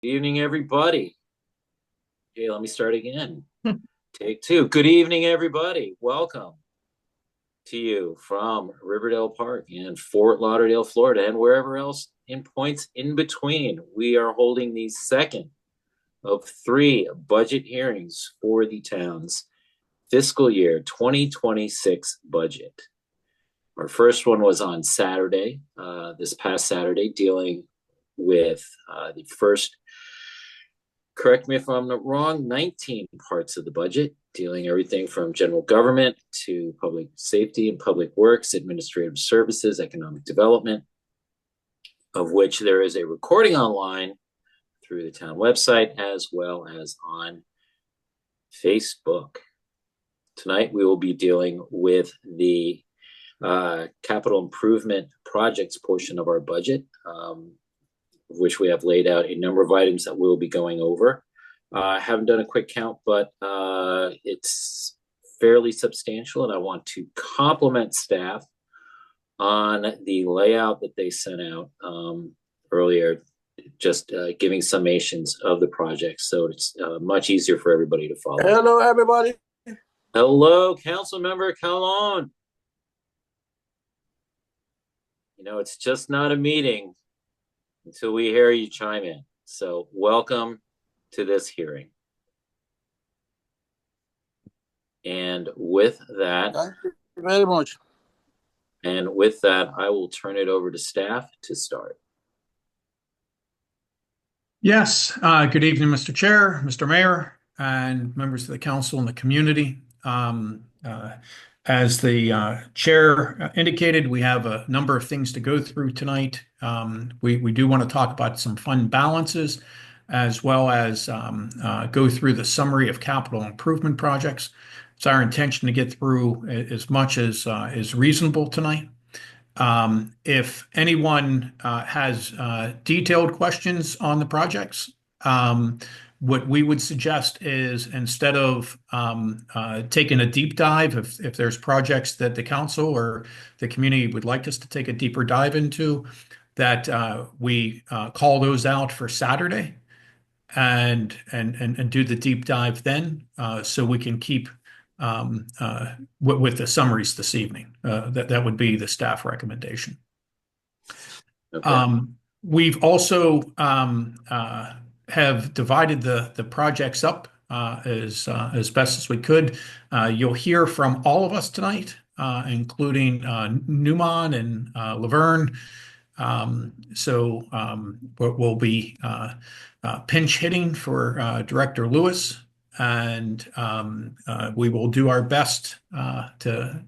Evening, everybody. Okay, let me start again. Take two. Good evening, everybody. Welcome to you from Riverdale Park in Fort Lauderdale, Florida, and wherever else in points in between. We are holding the second of three budget hearings for the town's fiscal year 2026 budget. Our first one was on Saturday, this past Saturday, dealing with the first, correct me if I'm not wrong, 19 parts of the budget, dealing everything from general government to public safety and public works, administrative services, economic development, of which there is a recording online through the town website as well as on Facebook. Tonight, we will be dealing with the capital improvement projects portion of our budget, which we have laid out a number of items that we'll be going over. I haven't done a quick count, but it's fairly substantial, and I want to compliment staff on the layout that they sent out earlier, just giving summations of the project, so it's much easier for everybody to follow. Hello, everybody. Hello, Council Member Calhoun. You know, it's just not a meeting until we hear you chime in. So welcome to this hearing. And with that, Thank you very much. And with that, I will turn it over to staff to start. Yes, good evening, Mr. Chair, Mr. Mayor, and members of the council and the community. As the chair indicated, we have a number of things to go through tonight. We do want to talk about some fund balances, as well as go through the summary of capital improvement projects. It's our intention to get through as much as is reasonable tonight. If anyone has detailed questions on the projects, what we would suggest is, instead of taking a deep dive, if there's projects that the council or the community would like us to take a deeper dive into, that we call those out for Saturday and do the deep dive then, so we can keep with the summaries this evening. That would be the staff recommendation. Okay. We've also have divided the projects up as best as we could. You'll hear from all of us tonight, including Newman and Laverne. So we'll be pinch hitting for Director Lewis, and we will do our best to.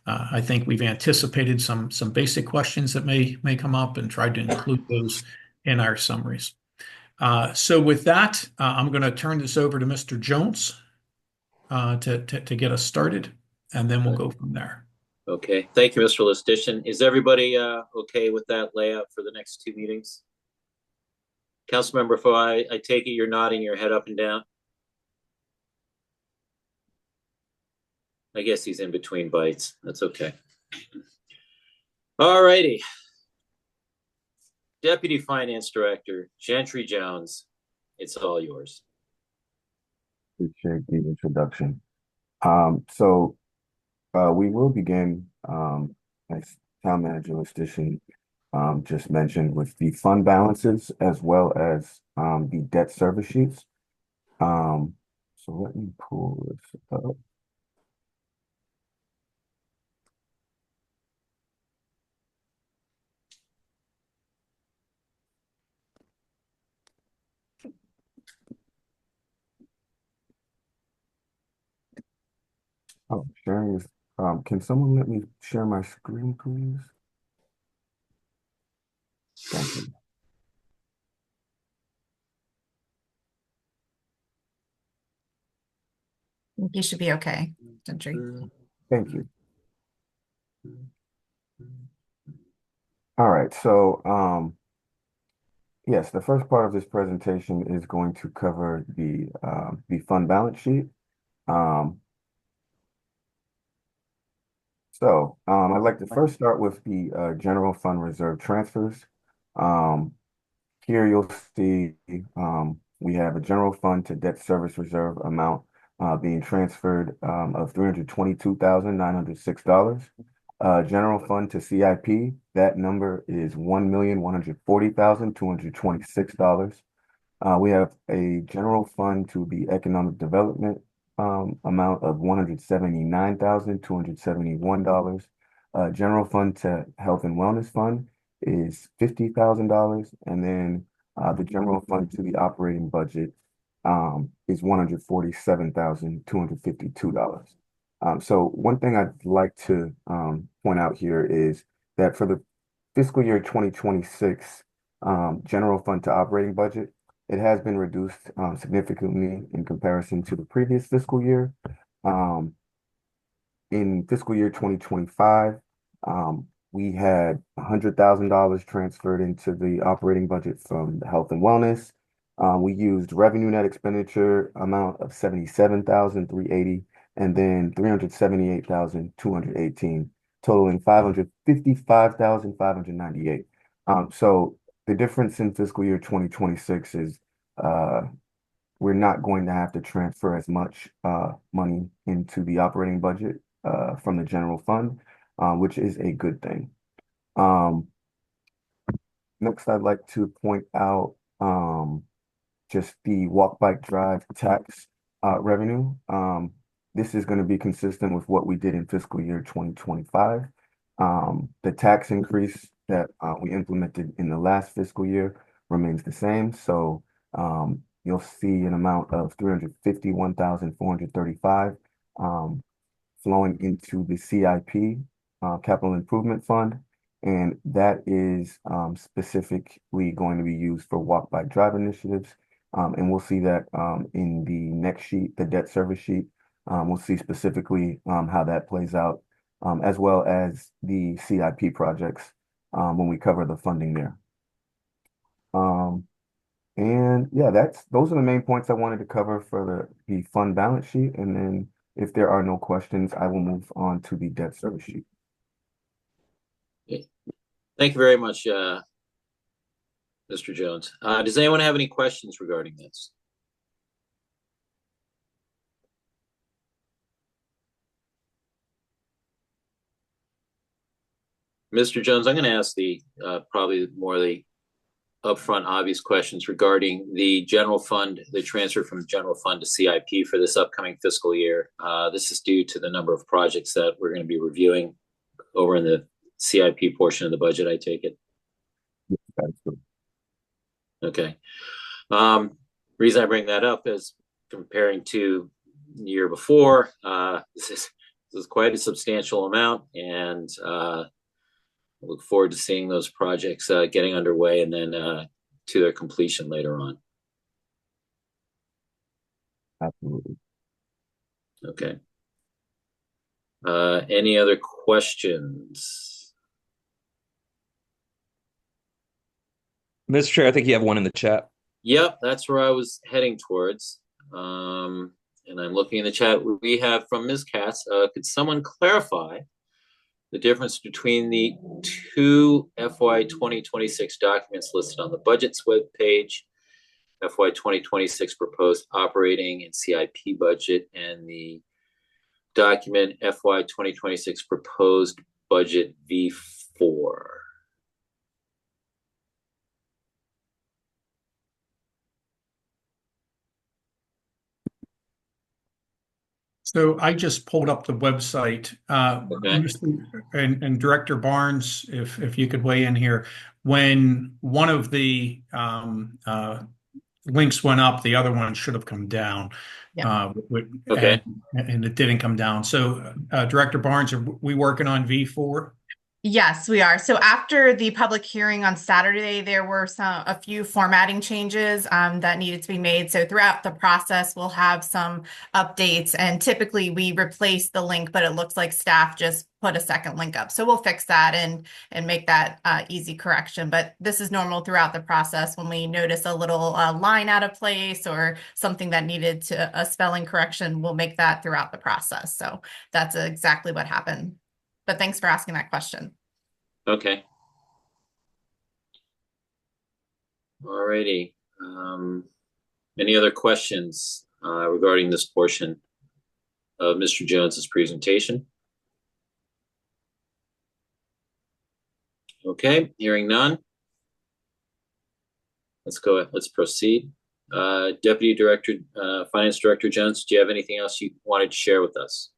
I think we've anticipated some basic questions that may come up and tried to include those in our summaries. So with that, I'm going to turn this over to Mr. Jones to get us started, and then we'll go from there. Okay. Thank you, Mr. Listician. Is everybody okay with that layout for the next two meetings? Councilmember Foy, I take it you're nodding your head up and down. I guess he's in between bites. That's okay. All righty. Deputy Finance Director, Gentry Jones, it's all yours. Appreciate the introduction. We will begin, as Town Manager Listician just mentioned, with the fund balances as well as the debt service sheets. So let me pull this up. Oh, sharing is, can someone let me share my screen, please? Thank you. You should be okay, Gentry. Thank you. All right, so yes, the first part of this presentation is going to cover the fund balance sheet. I'd like to first start with the general fund reserve transfers. Here you'll see we have a general fund to debt service reserve amount being transferred of $322,906. General fund to CIP, that number is $1,140,226. We have a general fund to the economic development amount of $179,271. General fund to health and wellness fund is $50,000, and then the general fund to the operating budget is $147,252. So one thing I'd like to point out here is that for the fiscal year 2026 general fund to operating budget, it has been reduced significantly in comparison to the previous fiscal year. Um, in fiscal year 2025, we had $100,000 transferred into the operating budget from the health and wellness. We used revenue net expenditure amount of 77,380, and then 378,218, totaling 555,598. So the difference in fiscal year 2026 is we're not going to have to transfer as much money into the operating budget from the general fund, which is a good thing. Um, Next, I'd like to point out just the walk, bike, drive tax revenue. This is going to be consistent with what we did in fiscal year 2025. The tax increase that we implemented in the last fiscal year remains the same. So you'll see an amount of 351,435 flowing into the CIP, Capital Improvement Fund. And that is specifically going to be used for walk, bike, drive initiatives. And we'll see that in the next sheet, the debt service sheet. We'll see specifically how that plays out, as well as the CIP projects when we cover the funding there. And yeah, those are the main points I wanted to cover for the fund balance sheet. And then if there are no questions, I will move on to the debt service sheet. Thank you very much, Mr. Jones. Does anyone have any questions regarding this? Mr. Jones, I'm going to ask the probably more of the upfront obvious questions regarding the general fund, the transfer from the general fund to CIP for this upcoming fiscal year. This is due to the number of projects that we're going to be reviewing over in the CIP portion of the budget, I take it. That's good. Okay. Reason I bring that up is comparing to the year before, this is quite a substantial amount, and look forward to seeing those projects getting underway and then to their completion later on. Absolutely. Okay. Any other questions? Mr. Chair, I think you have one in the chat. Yep, that's where I was heading towards. And I'm looking in the chat. We have from Ms. Katz, could someone clarify the difference between the two FY 2026 documents listed on the budgets webpage, FY 2026 proposed operating and CIP budget, and the document FY 2026 proposed budget V4? So I just pulled up the website. Okay. And Director Barnes, if you could weigh in here, when one of the links went up, the other one should have come down. Yeah. Okay. And it didn't come down. So Director Barnes, are we working on V4? Yes, we are. So after the public hearing on Saturday, there were a few formatting changes that needed to be made. So throughout the process, we'll have some updates, and typically we replace the link, but it looks like staff just put a second link up. So we'll fix that and make that easy correction. But this is normal throughout the process. When we notice a little line out of place or something that needed a spelling correction, we'll make that throughout the process. So that's exactly what happened. But thanks for asking that question. Okay. All righty. Any other questions regarding this portion of Mr. Jones's presentation? Okay, hearing none. Let's proceed. Deputy Director, Finance Director Jones, do you have anything else you wanted to share with us?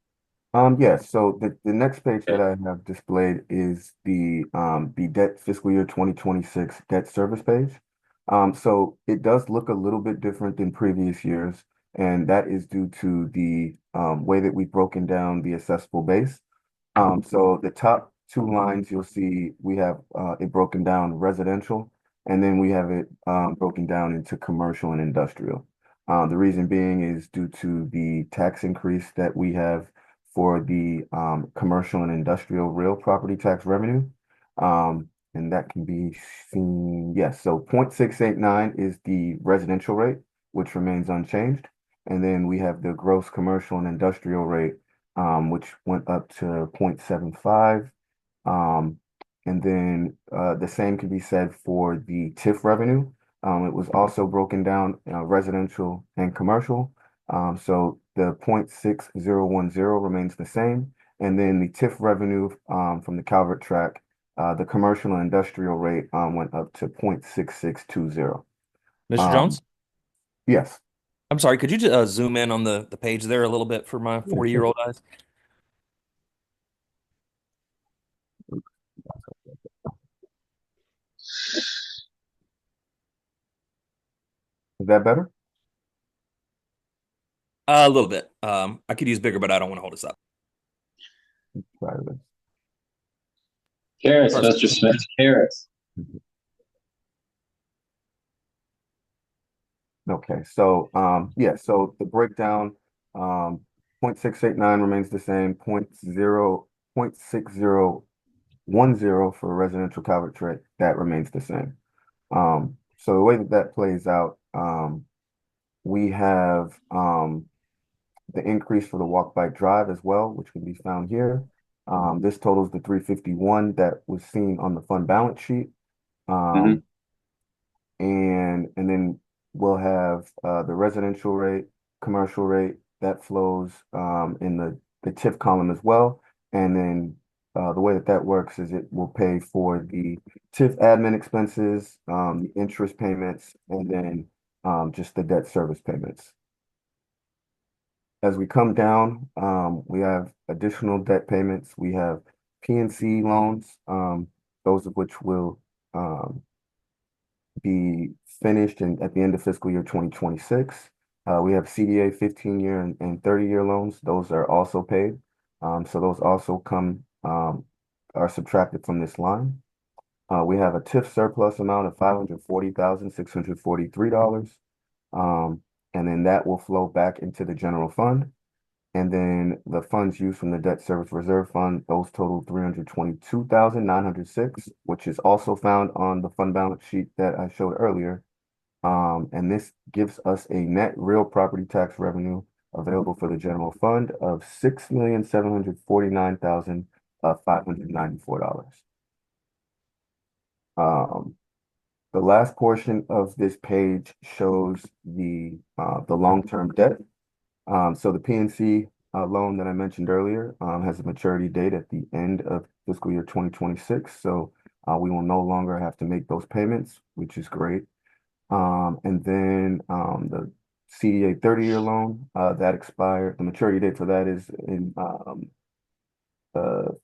Yes, so the next page that Okay. I have displayed is the debt fiscal year 2026 debt service page. So it does look a little bit different than previous years, and that is due to the way that we've broken down the assessable base. So the top two lines you'll see we have it broken down residential, and then we have it broken down into commercial and industrial. The reason being is due to the tax increase that we have for the commercial and industrial real property tax revenue. And that can be seen, yes, so 0.689 is the residential rate, which remains unchanged. And then we have the gross commercial and industrial rate, which went up to 0.75. Um, and then the same can be said for the TIF revenue. It was also broken down residential and commercial. So the 0.6010 remains the same. And then the TIF revenue from the Calvert track, the commercial and industrial rate went up to 0.6620. Mr. Um, Jones? yes. I'm sorry, could you zoom in on the page there a little bit for my Yeah, sure. 40-year-old eyes? Is that better? A little bit. I could use bigger, but I don't want to hold us up. Try this. Carrots, Perfect. Mr. Smith, carrots. Okay, so yeah, so the breakdown 0.689 remains the same, 0.6010 for residential Calvert rate, that remains the same. So the way that that plays out, we have the increase for the walk bike drive as well, which can be found here. This totals the 351 that was seen on the fund balance sheet. Mhm. And then we'll have the residential rate, commercial rate that flows in the TIF column as well. And then the way that that works is it will pay for the TIF admin expenses, the interest payments, and then just the debt service payments. As we come down, we have additional debt payments. We have PNC loans, those of which will be finished at the end of fiscal year 2026. We have CDA 15-year and 30-year loans. Those are also paid. So those also are subtracted from this line. We have a TIF surplus amount of $540,643. And then that will flow back into the general fund. And then the funds used from the debt service reserve fund, those total 322,906, which is also found on the fund balance sheet that I showed earlier. And this gives us a net real property tax revenue available for the general fund of $6,749,594. Um, the last portion of this page shows the long-term debt. So the PNC loan that I mentioned earlier has a maturity date at the end of fiscal year 2026. So we will no longer have to make those payments, which is great. And then the CDA 30-year loan that expired, the maturity date for that is in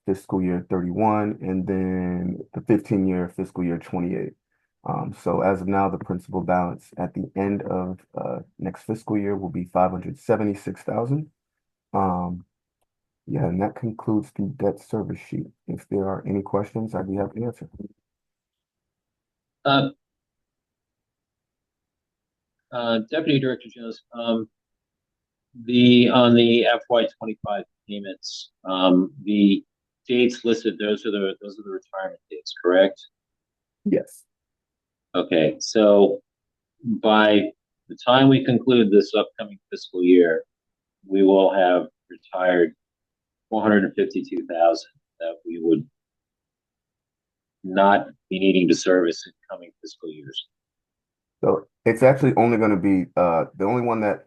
fiscal year 31, and then the 15-year fiscal year 28. So as of now, the principal balance at the end of next fiscal year will be 576,000. Yeah, and that concludes the debt service sheet. If there are any questions, I'd be happy to answer. Uh, Deputy Director Jones, on the FY25 payments, the dates listed, those are the retirement dates, correct? Yes. Okay, so by the time we conclude this upcoming fiscal year, we will have retired 452,000 that we would not be needing to service in coming fiscal years. So it's actually only going to be the only one that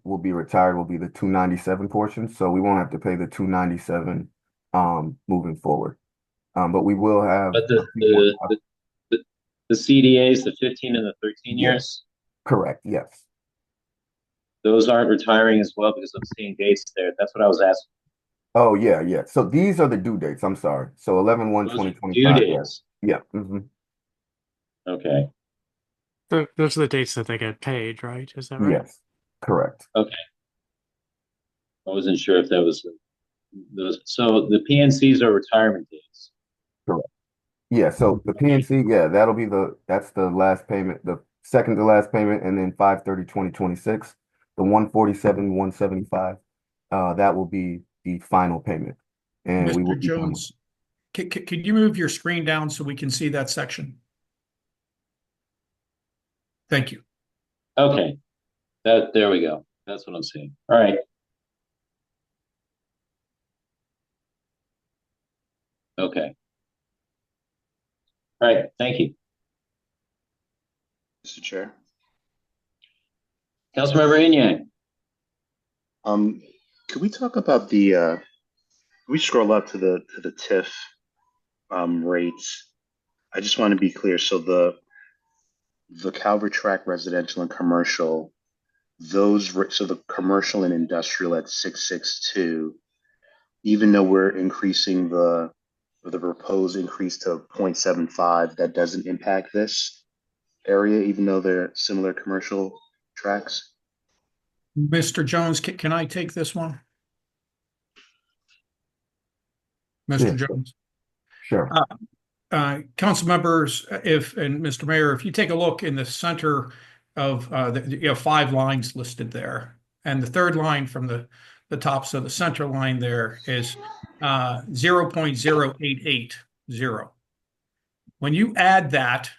will be retired will be the 297 portion. So we won't have to pay the 297 moving forward. But we will have But a few more. the the CDAs, the 15 and the 13 Yeah, years, correct. Yes. those aren't retiring as well because I'm seeing dates there. That's what I was asking. Oh yeah, yeah. So these are the due dates. I'm sorry. So 11 one Those are twenty twenty due five. Yeah. dates. Yeah. hmm Okay. Those are the dates that they get paid, right? Is that right? Yes. Correct. Okay. I wasn't sure if that was those. So the PNCs are retirement dates. Correct. Yeah. So the PNC, yeah, that's the last payment, the second to last payment, and then 5/30/2026, the 147 175. That will be the final payment, and we will Mr. be done with Jones, could you move your screen down so we can see that section? Thank you. Okay. There we go. That's what I'm seeing. All right. Okay. All right. Thank you. Mr. Chair. Councilmember Inyang. Um, could we talk about can we scroll up to the TIF rates? I just want to be clear. So the Calvert Track residential and commercial, so the commercial and industrial at 662, even though we're increasing the proposed increase to 0.75, that doesn't impact this area, even though they're similar commercial tracks. Mr. Jones, can I take this one? Mr. Yeah, Jones. sure. Council members, and Mr. Mayor, if you take a look in the center of you have 5 lines listed there, and the third line from the top, so the center line there is 0.0880. When you add that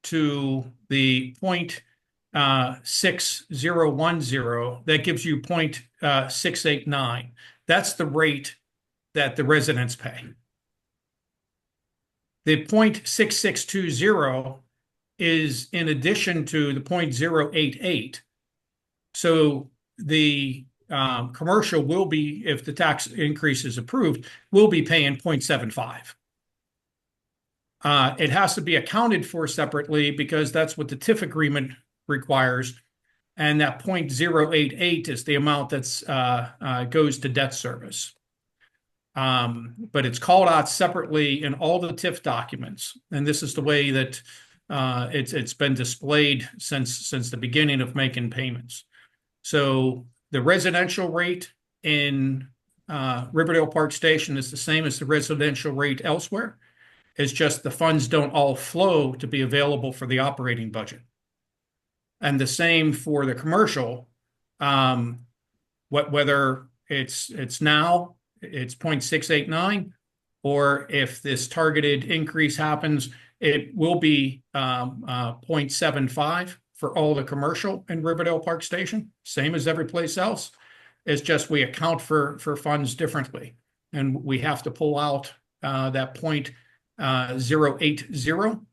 to the 0.6010, that gives you 0.689. That's the rate that the residents pay. The 0.6620 is in addition to the 0.088. So the commercial will be, if the tax increase is approved, will be paying 0.75. It has to be accounted for separately because that's what the TIF agreement requires. And that 0.088 is the amount that's goes to debt service. But it's called out separately in all the TIF documents. And this is the way that it's been displayed since the beginning of making payments. So the residential rate in Riverdale Park Station is the same as the residential rate elsewhere. It's just the funds don't all flow to be available for the operating budget. And the same for the commercial, whether it's now, it's 0.689, or if this targeted increase happens, it will be 0.75 for all the commercial in Riverdale Park Station, same as every place else. It's just we account for funds differently, and we have to pull out that 0.080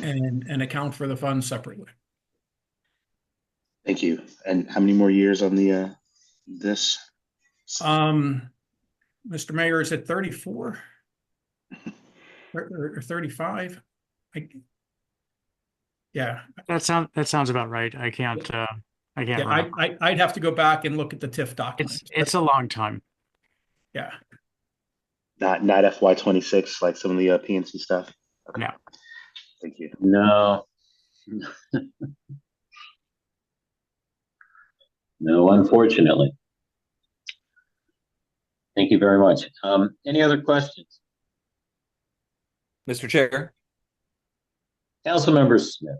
and account for the funds separately. Thank you. And how many more years on the this? Mr. Mayor, is it 34 or 35? Yeah. That sounds about right. I can't remember. I'd have to go back and look at the TIF documents. It's a long time. Yeah. Not FY2026 like some of the PNC stuff. Okay. No. Thank you. No. No, unfortunately. Thank you very much. Any other questions? Mr. Chair. Councilmember Smith.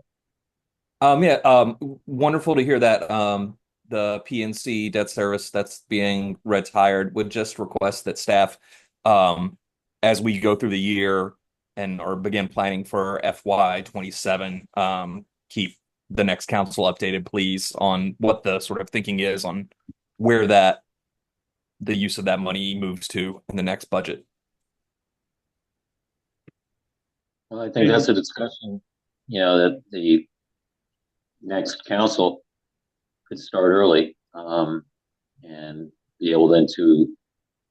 Wonderful to hear that the PNC debt service that's being retired would just request that staff, as we go through the year or begin planning for FY27, keep the next council updated, please, on what the sort of thinking is on where the use of that money moves to in the next budget. Well, I think that's a discussion, that next council could start early, and be able then to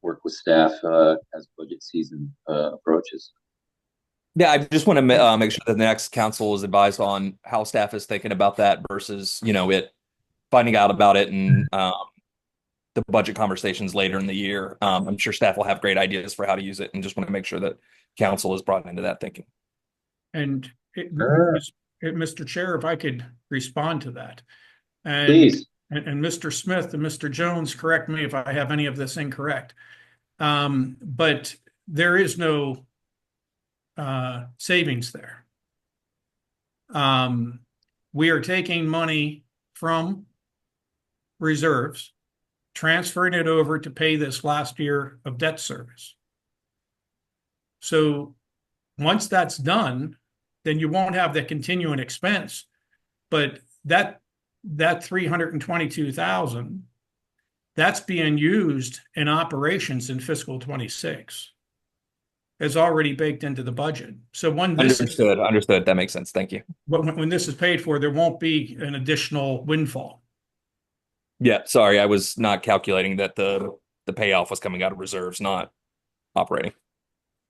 work with staff as budget season approaches. Yeah, I just want to make sure that the next council is advised on how staff is thinking about that versus, it finding out about it and the budget conversations later in the year. I'm sure staff will have great ideas for how to use it, and just want to make sure that council is brought into that thinking. And Sure. Mr. Chair, if I could respond to that. Please. And Mr. Smith and Mr. Jones, correct me if I have any of this incorrect. But there is no savings there. We are taking money from reserves, transferring it over to pay this last year of debt service. So once that's done, then you won't have the continuing expense. But that 322,000, that's being used in operations in fiscal 26. Is already baked into the budget. So when this Understood. That makes sense. Thank you. when this is paid for, there won't be an additional windfall. Yeah, sorry, I was not calculating that the payoff was coming out of reserves, not operating.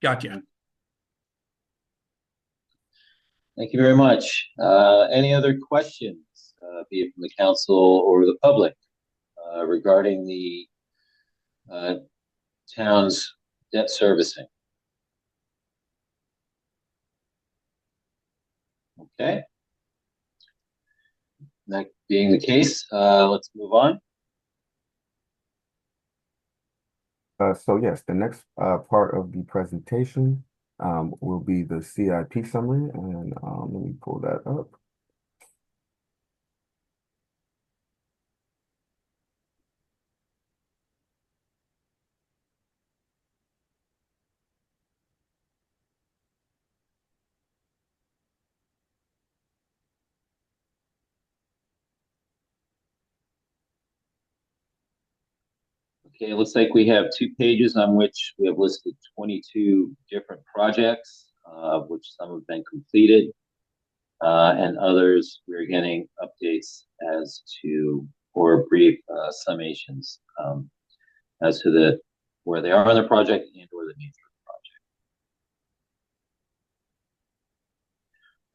Gotcha. Thank you very much. Any other questions, be it from the council or the public, regarding the town's debt servicing? Okay. That being the case, let's move on. So yes, the next part of the presentation will be the CIP summary, and let me pull that up. Okay, it looks like we have 2 pages on which we have listed 22 different projects, of which some have been completed, and others we're getting updates as to, or brief summations as to where they are on the project and or the nature of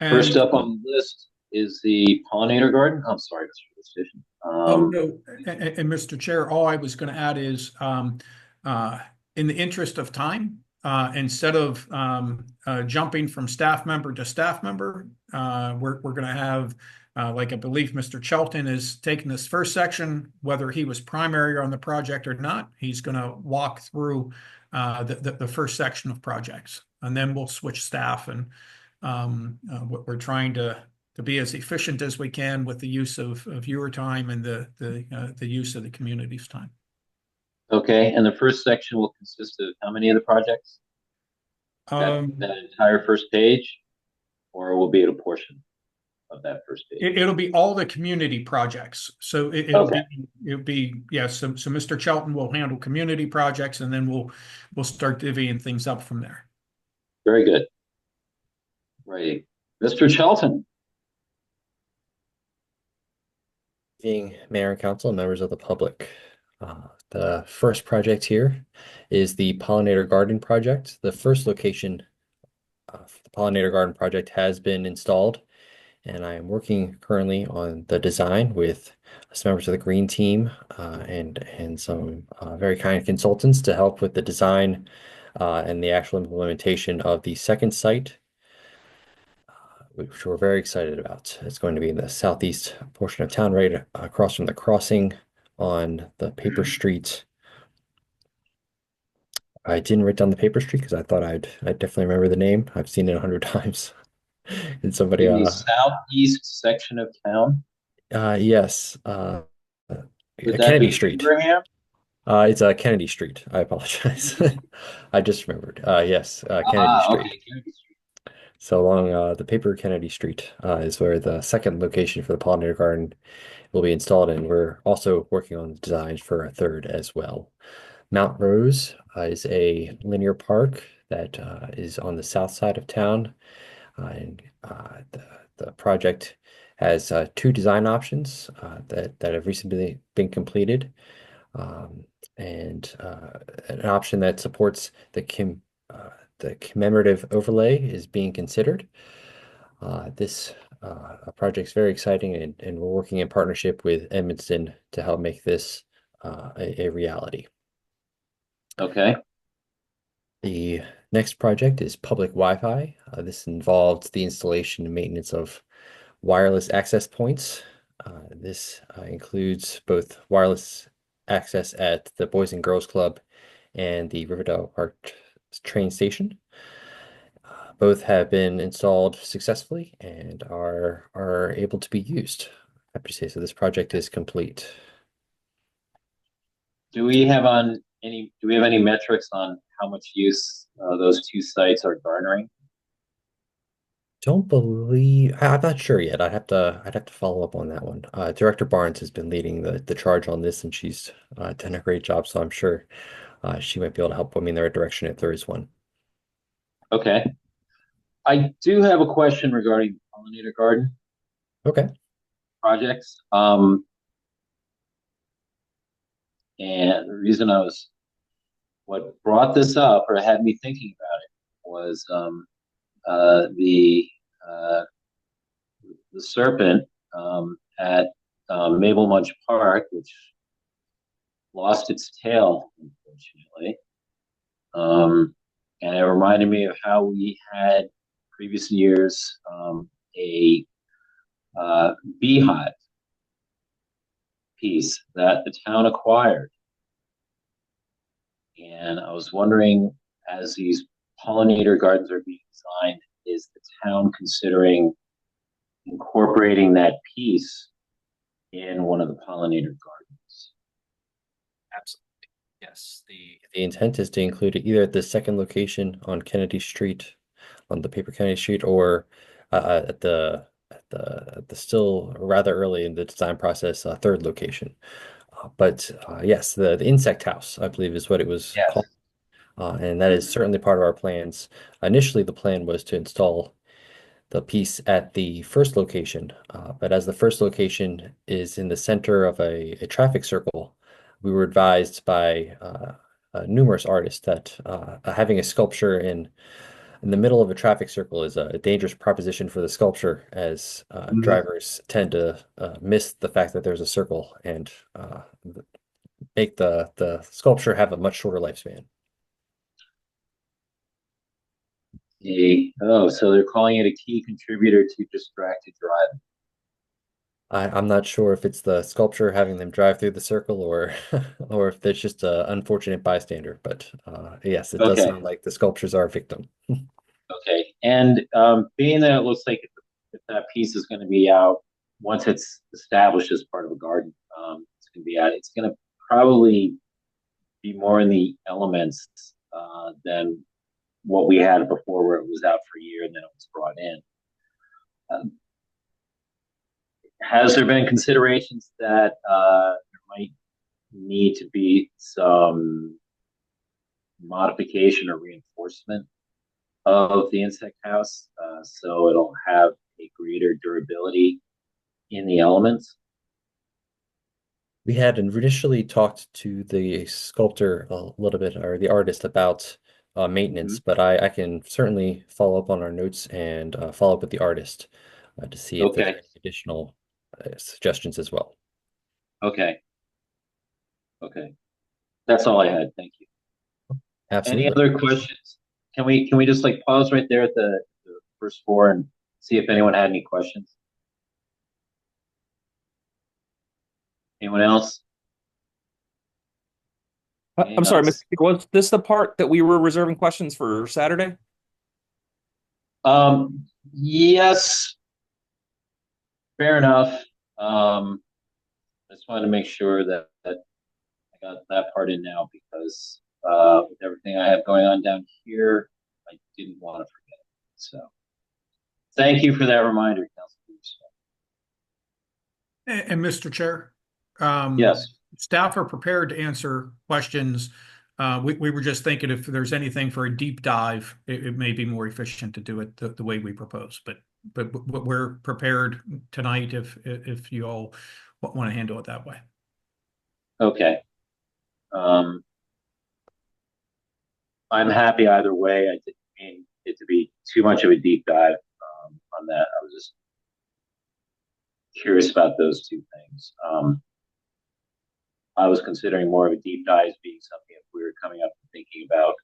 the project. First up on the list is the pollinator garden. I'm sorry, Mr. Station. Oh, no. And Mr. Chair, all I was going to add is in the interest of time, instead of jumping from staff member to staff member, we're going to have, like I believe Mr. Chelton is taking this first section, whether he was primary on the project or not, he's going to walk through the first section of projects. And then we'll switch staff, and we're trying to be as efficient as we can with the use of your time and the use of the community's time. Okay, and the first section will consist of how many of the projects? That entire first page, or will be at a portion of that first page? It'll be all the community projects. So it'll be yes. So Mr. Chelton will handle community projects, and then we'll start divvying things up from there. Very good. Right, Mr. Chelton. Evening, Mayor and Council, and members of the public. The first project here is the Pollinator Garden Project. The first location for the Pollinator Garden Project has been installed, and I am working currently on the design with some members of the green team and some very kind consultants to help with the design and the actual implementation of the second site, which we're very excited about. It's going to be in the southeast portion of town, right across from the crossing on the paper street. I didn't write down the paper street because I thought I'd definitely remember the name. I've seen it 100 times. And somebody in the southeast section of town. Yes. Kennedy Street. It's Kennedy Street. I apologize. I just remembered. Yes, Kennedy Street. Okay, Kennedy Street. So along the paper Kennedy Street is where the second location for the pollinator garden will be installed, and we're also working on designs for a third as well. Mount Rose is a linear park that is on the south side of town, and the project has two design options that have recently been completed, and an option that supports the commemorative overlay is being considered. This project is very exciting, and we're working in partnership with Edmonston to help make this a reality. Okay. The next project is public Wi-Fi. This involves the installation and maintenance of wireless access points. This includes both wireless access at the Boys and Girls Club and the Riverdale Park train station. Both have been installed successfully and are able to be used. Happy to say so. This project is complete. Do we have any metrics on how much use those two sites are garnering? Don't believe I'm not sure yet. I'd have to follow up on that one. Director Barnes has been leading the charge on this, and she's done a great job. So I'm sure she might be able to help put me in the right direction if there is one. Okay. I do have a question regarding pollinator garden Okay. projects. And the reason what brought this up or had me thinking about it was uh, the serpent at Mabel Munch Park, which lost its tail, unfortunately. And it reminded me of how we had previous years a beehive piece that the town acquired. And I was wondering, as these pollinator gardens are being designed, is the town considering incorporating that piece in one of the pollinator gardens? Absolutely. Yes. The intent is to include it either at the second location on Kennedy Street, on the paper Kennedy Street, or at the still rather early in the design process, third location. But yes, the insect house, I believe, is what it was Yes. called. And that is certainly part of our plans. Initially, the plan was to install the piece at the first location, but as the first location is in the center of a traffic circle, we were advised by numerous artists that having a sculpture in the middle of a traffic circle is a dangerous proposition for the sculpture, as drivers tend to miss the fact that there's a circle and make the sculpture have a much shorter lifespan. So they're calling it a key contributor to distracted driving. I'm not sure if it's the sculpture having them drive through the circle, or or if there's just an unfortunate bystander. But yes, it does Okay. sound like the sculptures are a victim. Okay. And being that it looks like if that piece is going to be out once it's established as part of a garden, it's going to be out. It's going to probably be more in the elements than what we had before, where it was out for a year and then it was brought in. Has there been considerations that there might need to be some modification or reinforcement of the insect house so it'll have a greater durability in the elements? We had initially talked to the sculptor a little bit, or the artist, about maintenance, but I can certainly follow up on our notes and follow up with the artist to see if there's Okay. any additional suggestions as well. Okay. Okay. That's all I had. Thank you. Any Absolutely. other questions? Can we just like pause right there at the first four and see if anyone had any questions? Anyone else? I'm sorry, Mr. Was this the part that we were reserving questions for Saturday? Yes, fair enough. I just wanted to make sure that I got that part in now because with everything I have going on down here, I didn't want to forget it. So thank you for that reminder, Councilor. And Mr. Chair, Yes. staff are prepared to answer questions. We were just thinking if there's anything for a deep dive, it may be more efficient to do it the way we propose, but but we're prepared tonight if you all want to handle it that way. Okay. I'm happy either way. I didn't mean it to be too much of a deep dive on that. I was just curious about those two things. I was considering more of a deep dive as being something if we were coming up and thinking about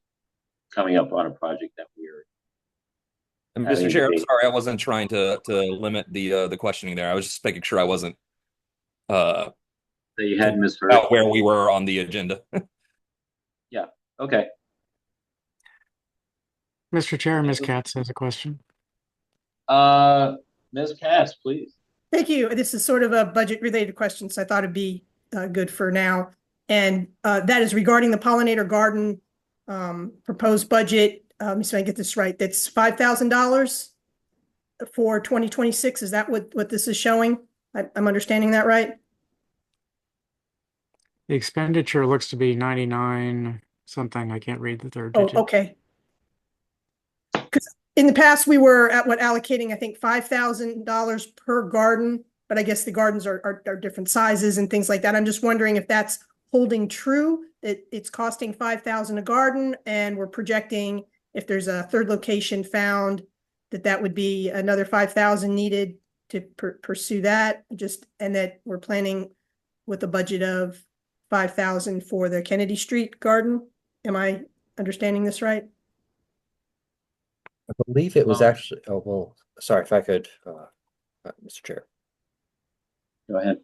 coming up on a project that we were And having Mr. a Chair, I'm debate. sorry, I wasn't trying to limit the questioning there. I was just making sure I wasn't uh That you hadn't misheard. about where we were on the agenda. Yeah. Okay. Mr. Chair, Ms. Okay. Katz has a question. Ms. Katz, please. Thank you. This is sort of a budget related question, so I thought it'd be good for now. And that is regarding the pollinator garden proposed budget. Let me see if I get this right. That's $5,000 for 2026. Is that what this is showing? I'm understanding that right? The expenditure looks to be 99 something. I can't read the third Oh, digit. okay. Because in the past, we were at allocating, I think, $5,000 per garden, but I guess the gardens are different sizes and things like that. I'm just wondering if that's holding true, that it's costing $5,000 a garden, and we're projecting if there's a third location found, that would be another $5,000 needed to pursue that. And that we're planning with a budget of $5,000 for the Kennedy Street garden. Am I understanding this right? I believe it was actually, oh, well, sorry if I could, Mr. Chair. Go ahead.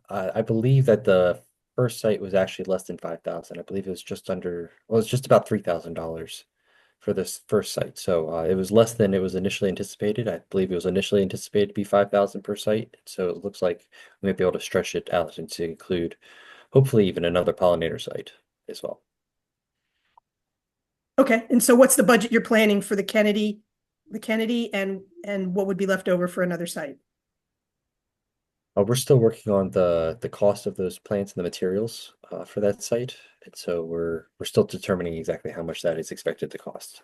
I believe that the first site was actually less than 5,000. I believe it was just under, well, it's just about $3,000 for this first site. So it was less than it was initially anticipated. I believe it was initially anticipated to be 5,000 per site. So it looks like we might be able to stretch it out and to include hopefully even another pollinator site as well. Okay, and so what's the budget you're planning for the Kennedy, and what would be left over for another site? We're still working on the cost of those plants and the materials for that site, and so we're still determining exactly how much that is expected to cost.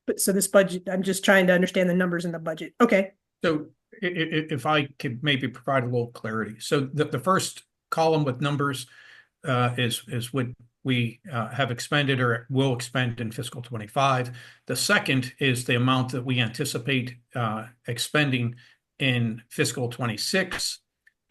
But so this budget, I'm just trying to understand the numbers in the budget. Okay, So if I could maybe provide a little clarity. So the first column with numbers is what we have expended or will expend in fiscal 25. The second is the amount that we anticipate expending in fiscal 26.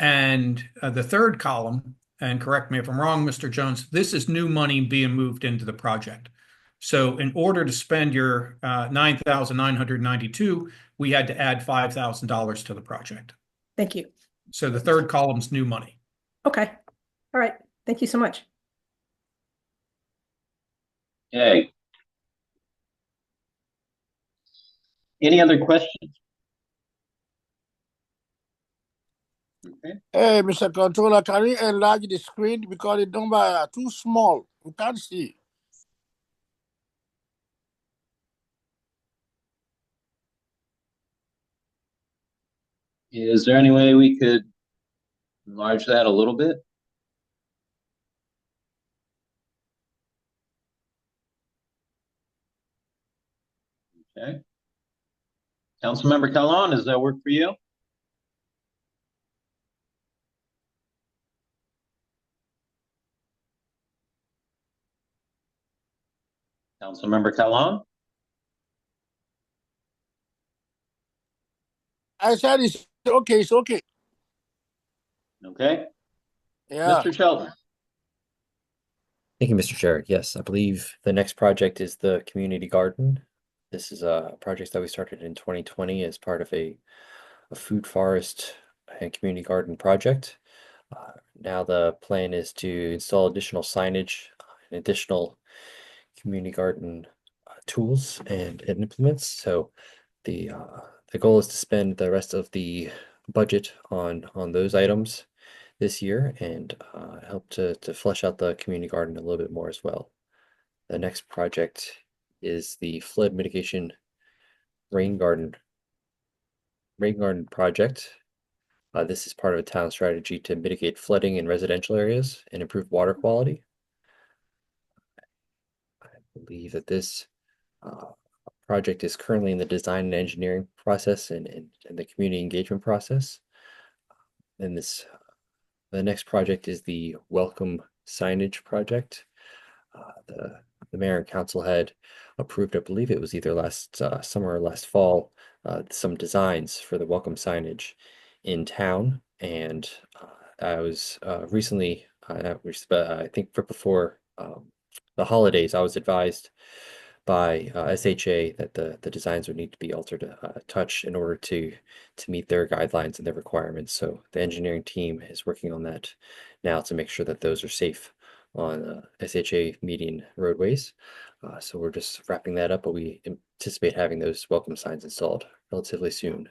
And the third column, and correct me if I'm wrong, Mr. Jones, this is new money being moved into the project. So in order to spend your 9,992, we had to add $5,000 to the project. thank you. So the third column's new money. Okay, all right, thank you so much. Okay. Any other questions? Okay. Hey, Mr. Controller, can you enlarge the screen because the number are too small? We can't see. Is there any way we could enlarge that a little bit? Okay. Councilmember Callan, does that work for you? Councilmember Callan? I said it's okay, it's okay. Okay. Yeah. Mr. Shelton? Thank you, Mr. Chair. Yes, I believe the next project is the community garden. This is a project that we started in 2020 as part of a food forest and community garden project. Now the plan is to install additional signage and additional community garden tools and implements. So the goal is to spend the rest of the budget on those items this year and help to flesh out the community garden a little bit more as well. The next project is the flood mitigation rain garden project. This is part of a town strategy to mitigate flooding in residential areas and improve water quality. I believe that this project is currently in the design and engineering process and the community engagement process. And the next project is the welcome signage project. The mayor and council had approved, I believe it was either last summer or last fall, some designs for the welcome signage in town. And I was recently, I think before the holidays, I was advised by SHA that the designs would need to be altered a touch in order to meet their guidelines and their requirements. So the engineering team is working on that now to make sure that those are safe on SHA median roadways. So we're just wrapping that up, but we anticipate having those welcome signs installed relatively soon.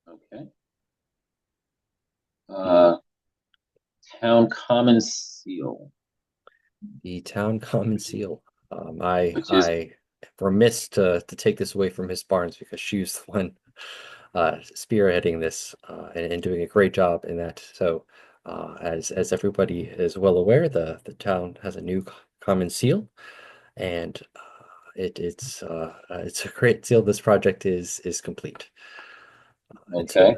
Okay. Town common seal. The town common seal. I Which is remiss to take this away from Miss Barnes because she was the one spearheading this and doing a great job in that. So as everybody is well aware, the town has a new common seal, and it's a great seal. This project is complete. And so okay.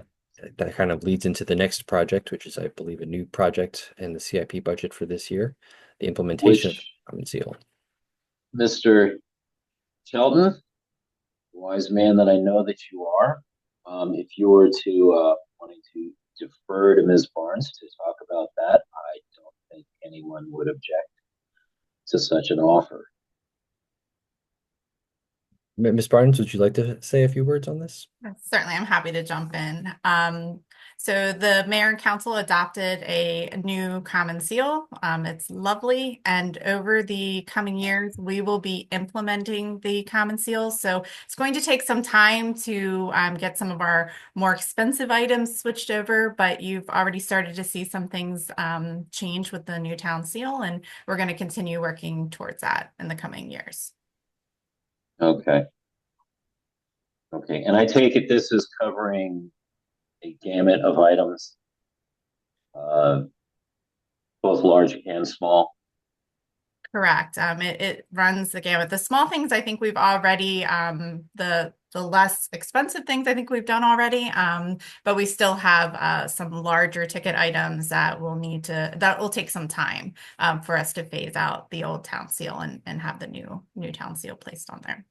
that kind of leads into the next project, which is, I believe, a new project in the CIP budget for this year, the implementation of Which common seal. Mr. Shelton, wise man that I know that you are, if you were to wanting to defer to Ms. Barnes to talk about that, I don't think anyone would object to such an offer. Ms. Barnes, would you like to say a few words on this? Certainly, I'm happy to jump in. So the mayor and council adopted a new common seal. It's lovely. And over the coming years, we will be implementing the common seal. So it's going to take some time to get some of our more expensive items switched over, but you've already started to see some things change with the new town seal, and we're going to continue working towards that in the coming years. Okay. Okay, and I take it this is covering a gamut of items, both large and small. Correct. It runs the gamut. The small things I think we've already the less expensive things I think we've done already. But we still have some larger ticket items that will take some time for us to phase out the old town seal and have the new town seal placed on there.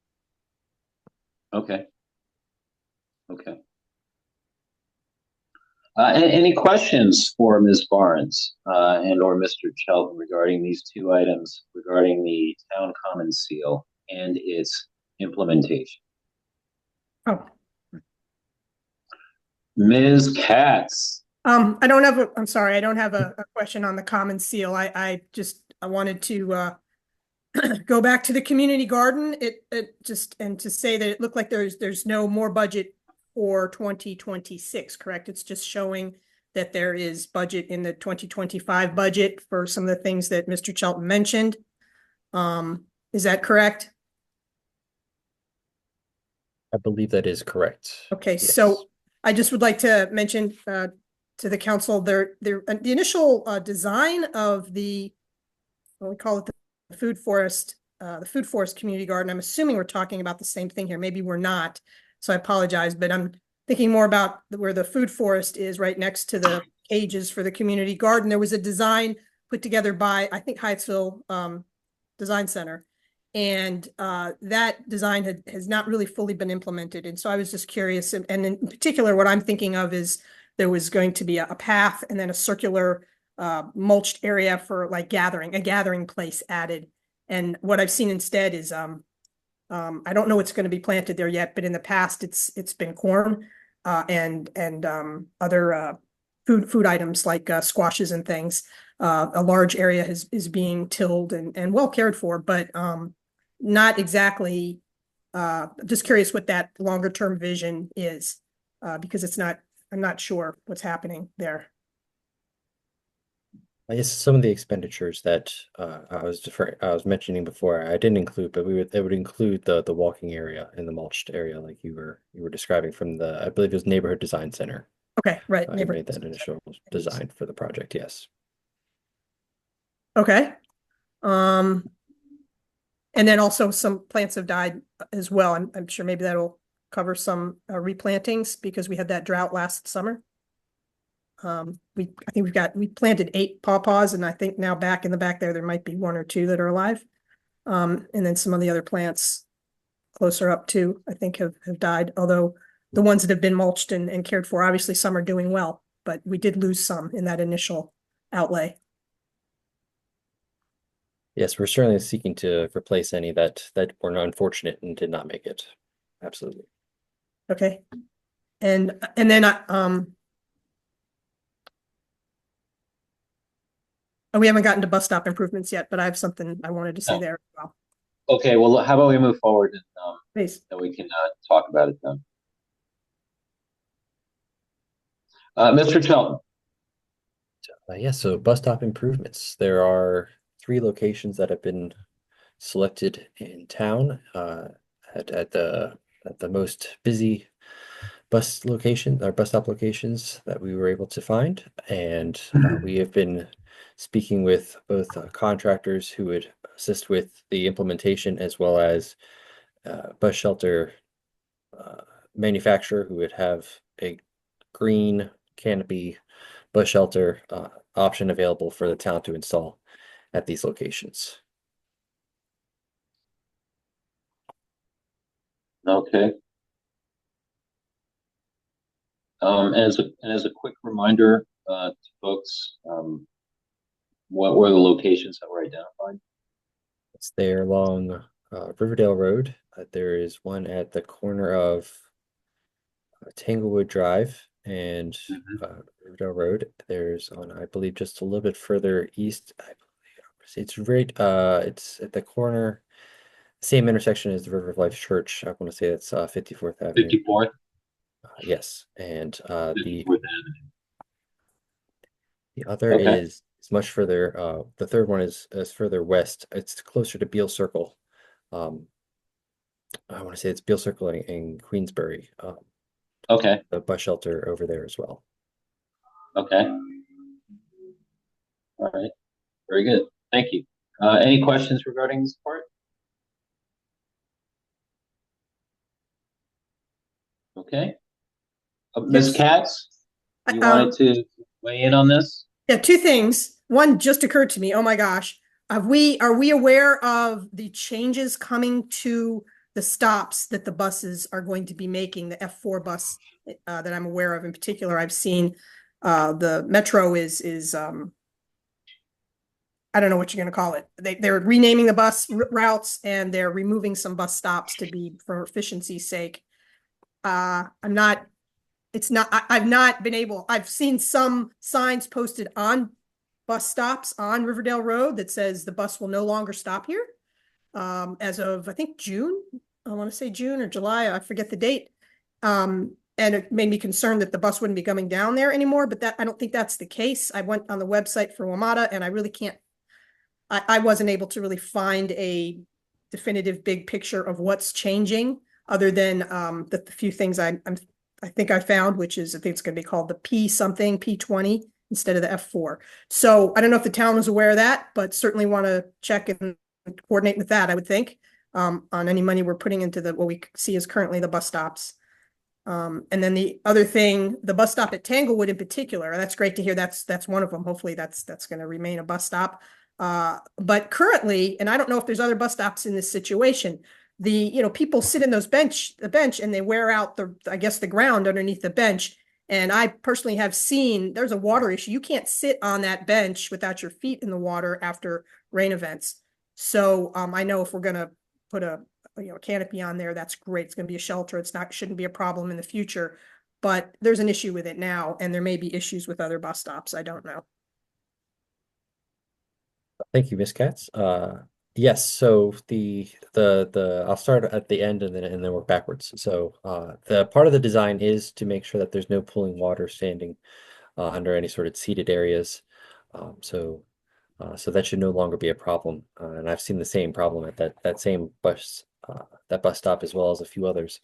Okay. Okay. Any questions for Ms. Barnes and or Mr. Shelton regarding these two items regarding the town common seal and its implementation? Oh, Ms. Katz. I don't have I'm sorry, I don't have a question on the common seal. I wanted to go back to the community garden. And to say that it looked like there's no more budget for 2026, correct? It's just showing that there is budget in the 2025 budget for some of the things that Mr. Shelton mentioned. Is that correct? I believe that is correct. Okay, Yes. so I just would like to mention to the council the initial design of we call it the food forest community garden. I'm assuming we're talking about the same thing here. Maybe we're not, so I apologize, but I'm thinking more about where the food forest is right next to the cages for the community garden. There was a design put together by, I think, Hyattsville Design Center. And that design has not really fully been implemented. And so I was just curious, and in particular, what I'm thinking of is there was going to be a path and then a circular mulched area for like a gathering place added. And what I've seen instead is I don't know what's going to be planted there yet, but in the past it's been corn and other food items like squashes and things. A large area is being tilled and well cared for, but not exactly. Just curious what that longer term vision is, because I'm not sure what's happening there. I guess some of the expenditures that I was mentioning before, I didn't include, but it would include the walking area and the mulched area, like you were describing from I believe it was Neighborhood Design Center. Okay, right. I made that initial design for the project. Yes. Okay. And then also some plants have died as well. I'm sure maybe that'll cover some replantings because we had that drought last summer. I think we planted 8 pawpaws, and I think now back in the back there might be 1 or 2 that are alive. And then some of the other plants closer up too, I think have died, although the ones that have been mulched and cared for, obviously some are doing well, but we did lose some in that initial outlay. Yes, we're certainly seeking to replace any that were unfortunate and did not make it. Absolutely. Okay. And then we haven't gotten to bus stop improvements yet, but I have something I wanted to say there as well. Okay, well, how about we move forward and Please. then we can talk about it then. Mr. Chelton. Yeah, so bus stop improvements. There are 3 locations that have been selected in town at the most busy bus location or bus stop locations that we were able to find, and we have been speaking with both contractors who would assist with the implementation as well as bus shelter manufacturer who would have a green canopy bus shelter option available for the town to install at these locations. Okay. As a quick reminder to folks, what were the locations that were identified? It's there along Riverdale Road. There is one at the corner of Tanglewood Drive and Riverdale Road. There's on, I believe, just a little bit further east. I believe it's right. It's at the corner, same intersection as the River of Life Church. I want to say that's 54th Avenue. 54th? Yes, and 54th Avenue. the other Okay. is much further. The third one is further west. It's closer to Beale Circle. I want to say it's Beale Circle in Queensbury. Okay. The bus shelter over there as well. Okay. All right. Very good. Thank you. Any questions regarding this part? Okay. Ms. Yes. Katz, you wanted to weigh in on this? Yeah, 2 things. One just occurred to me. Oh my gosh. Are we aware of the changes coming to the stops that the buses are going to be making, the F4 bus that I'm aware of in particular? I've seen the Metro is I don't know what you're going to call it. They're renaming the bus routes and they're removing some bus stops to be for efficiency's sake. I've not been able, I've seen some signs posted on bus stops on Riverdale Road that says the bus will no longer stop here. As of, I think, June, I want to say June or July, I forget the date. And it made me concerned that the bus wouldn't be coming down there anymore, but I don't think that's the case. I went on the website for WMATA and I really can't, I wasn't able to really find a definitive big picture of what's changing other than the few things I think I found, which is, I think it's going to be called the P20 instead of the F4. So I don't know if the town was aware of that, but certainly want to check and coordinate with that, I would think, on any money we're putting into what we see as currently the bus stops. And then the other thing, the bus stop at Tanglewood in particular, that's great to hear. That's one of them. Hopefully that's going to remain a bus stop. But currently, and I don't know if there's other bus stops in this situation, people sit in the bench and they wear out the ground underneath the bench. And I personally have seen there's a water issue. You can't sit on that bench without your feet in the water after rain events. So I know if we're going to put a canopy on there, that's great. It's going to be a shelter. Shouldn't be a problem in the future, but there's an issue with it now. And there may be issues with other bus stops. I don't know. Thank you, Ms. Katz. Yes, so I'll start at the end and then work backwards. So the part of the design is to make sure that there's no pooling water standing under any sort of seated areas. So that should no longer be a problem. And I've seen the same problem at that same bus stop as well as a few others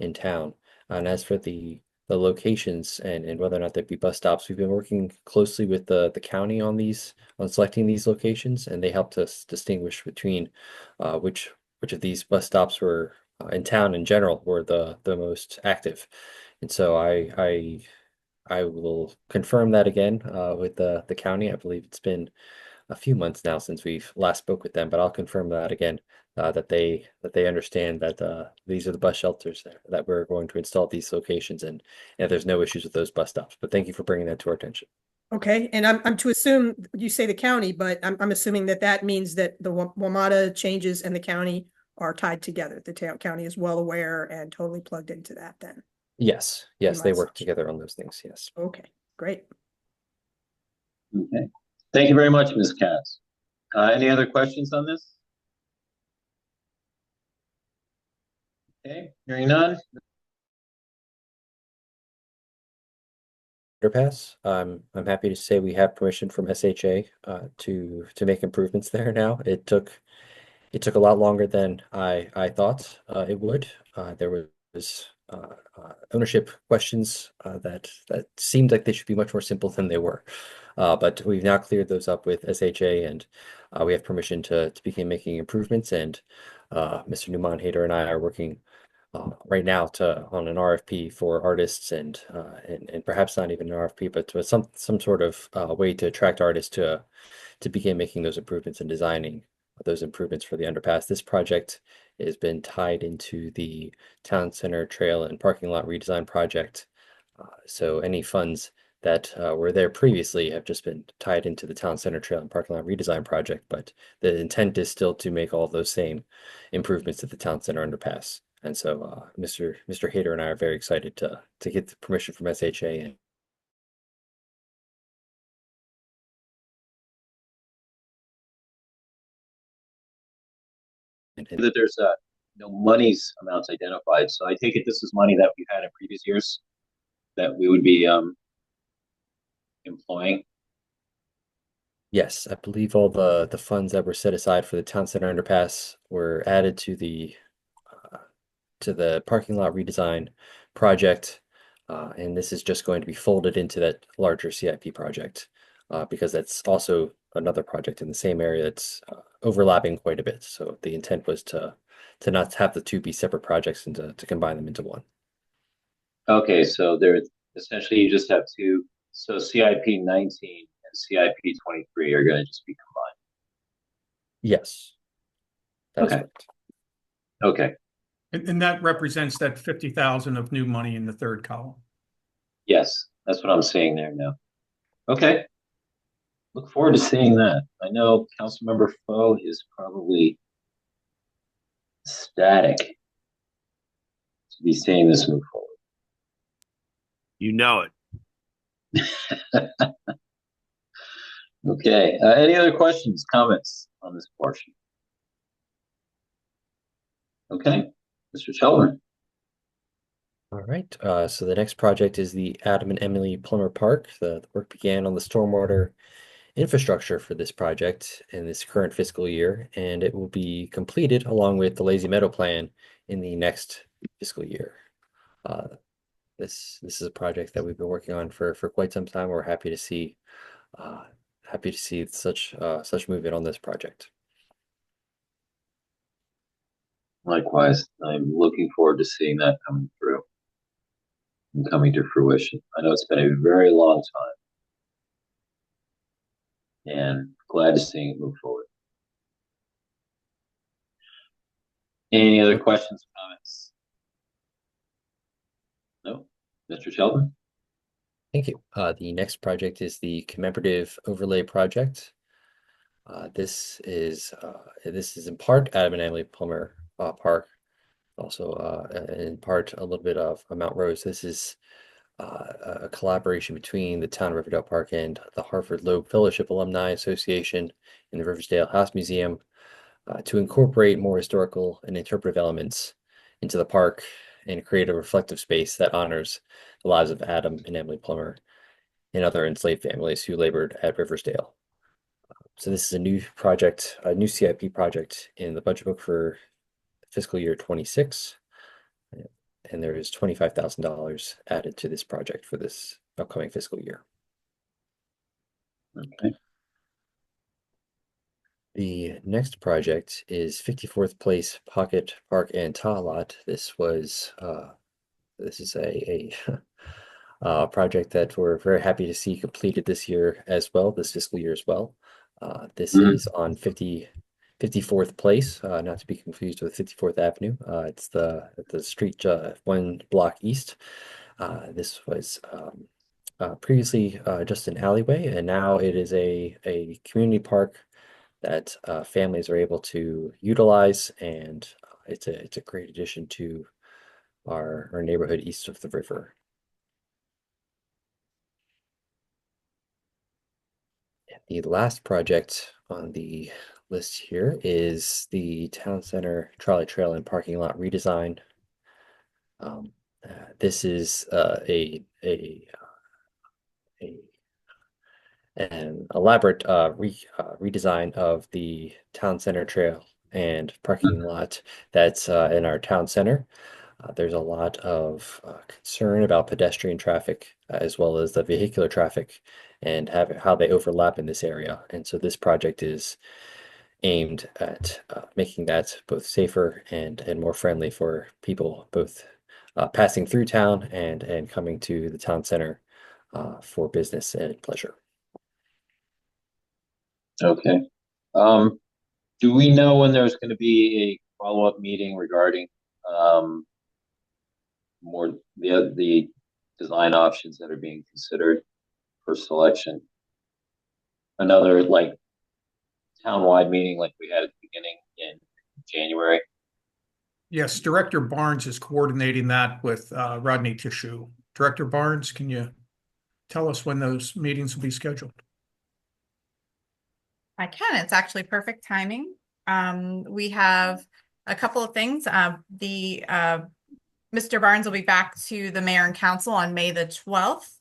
in town. And as for the the locations and whether or not they'd be bus stops, we've been working closely with the county on selecting these locations, and they helped us distinguish between which of these bus stops were in town in general were the most active. And so I will confirm that again with the county. I believe it's been a few months now since we've last spoke with them, but I'll confirm that again, that they understand that these are the bus shelters that we're going to install at these locations, and there's no issues with those bus stops. But thank you for bringing that to our attention. Okay, and I'm to assume you say the county, but I'm assuming that means that the WMATA changes and the county are tied together. The county is well aware and totally plugged into that then. Yes, yes, my they work assumption. together on those things. Yes. Okay, great. Okay. Thank you very much, Ms. Katz. Any other questions on this? Okay, hearing none. Underpass. I'm happy to say we have permission from SHA to make improvements there now. It took a lot longer than I thought it would. There was ownership questions that seemed like they should be much more simple than they were. But we've now cleared those up with SHA, and we have permission to begin making improvements. And Mr. Newman Hader and I are working right now on an RFP for artists, and perhaps not even an RFP, but to some sort of way to attract artists to begin making those improvements and designing those improvements for the underpass. This project has been tied into the town center trail and parking lot redesign project. So any funds that were there previously have just been tied into the town center trail and parking lot redesign project, but the intent is still to make all those same improvements to the town center underpass. And so Mr. Hader and I are very excited to get the permission from SHA and That there's no monies amounts identified. So I take it this is money that we've had in previous years that we would be employing. yes, I believe all the funds that were set aside for the town center underpass were added to the parking lot redesign project, and this is just going to be folded into that larger CIP project because that's also another project in the same area that's overlapping quite a bit. So the intent was to not have the two be separate projects and to combine them into one. Okay, so there essentially you just have two. So CIP 19 and CIP 23 are going to just be Yes, that is Okay. correct. combined. Okay. And that represents that 50,000 of new money in the third column. Yes, that's what I'm seeing there now. Okay. Look forward to seeing that. I know Councilmember Foe is probably ecstatic to be seeing this move forward. You know it. Okay. Any other questions, comments on this portion? Okay. Mr. Shelburne. All right. So the next project is the Adam and Emily Plummer Park. The work began on the stormwater infrastructure for this project in this current fiscal year, and it will be completed along with the Lazy Meadow plan in the next fiscal year. This is a project that we've been working on for quite some time. We're happy to see such movement on this project. Likewise, I'm looking forward to seeing that coming through and coming to fruition. I know it's been a very long time and glad to see it move forward. Any other questions or comments? No? Mr. Shelburne? Thank you. The next project is the commemorative overlay project. This is in part Adam and Emily Plummer Park, also in part a little bit of Mount Rose. This is a collaboration between the town of Riverdale Park and the Harvard Loeb Fellowship Alumni Association and the Riversdale House Museum to incorporate more historical and interpretive elements into the park and create a reflective space that honors the lives of Adam and Emily Plummer and other enslaved families who labored at Riversdale. So this is a new project, a new CIP project in the budget book for fiscal year 26. and there is $25,000 added to this project for this upcoming fiscal year. Okay. The next project is 54th Place Pocket Park and Tot Lot. This is a project that we're very happy to see completed this year as well, this fiscal year as well. This is on 54th Place, not to be confused with 54th Avenue. It's the street 1 block east. This was previously just an alleyway, and now it is a community park that families are able to utilize, and it's a great addition to our neighborhood east of the river. The last project on the list here is the Town Center Trolley Trail and Parking Lot redesign. This is an elaborate redesign of the Town Center Trail and parking lot that's in our town center. There's a lot of concern about pedestrian traffic as well as the vehicular traffic and how they overlap in this area. And so this project is aimed at making that both safer and more friendly for people, both passing through town and coming to the town center for business and pleasure. Okay. Do we know when there's going to be a follow-up meeting regarding more the design options that are being considered for selection? Another like town-wide meeting like we had at the beginning in January? Yes, Director Barnes is coordinating that with Rodney Tishu. Director Barnes, can you tell us when those meetings will be scheduled? I can. It's actually perfect timing. We have a couple of things. Mr. Barnes will be back to the mayor and council on May the 12th.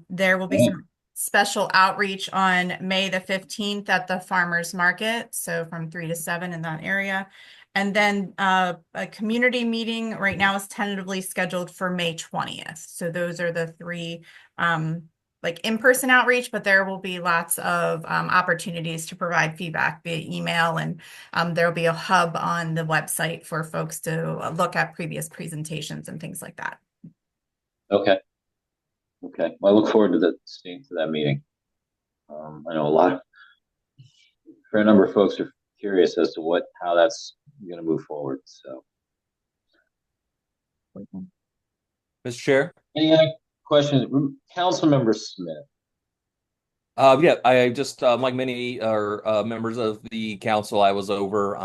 There will be some special outreach on May the 15th at the farmers market. So from 3 to 7 in that area. And then a community meeting right now is tentatively scheduled for May 20th. So those are the three like in-person outreach, but there will be lots of opportunities to provide feedback via email, and there will be a hub on the website for folks to look at previous presentations and things like that. Okay. Okay. Well, I look forward to staying to that meeting. I know a fair number of folks are curious as to how that's going to move forward. So, Mr. Chair. any other questions? Councilmember Smith. Yeah, I just like many members of the council, I was over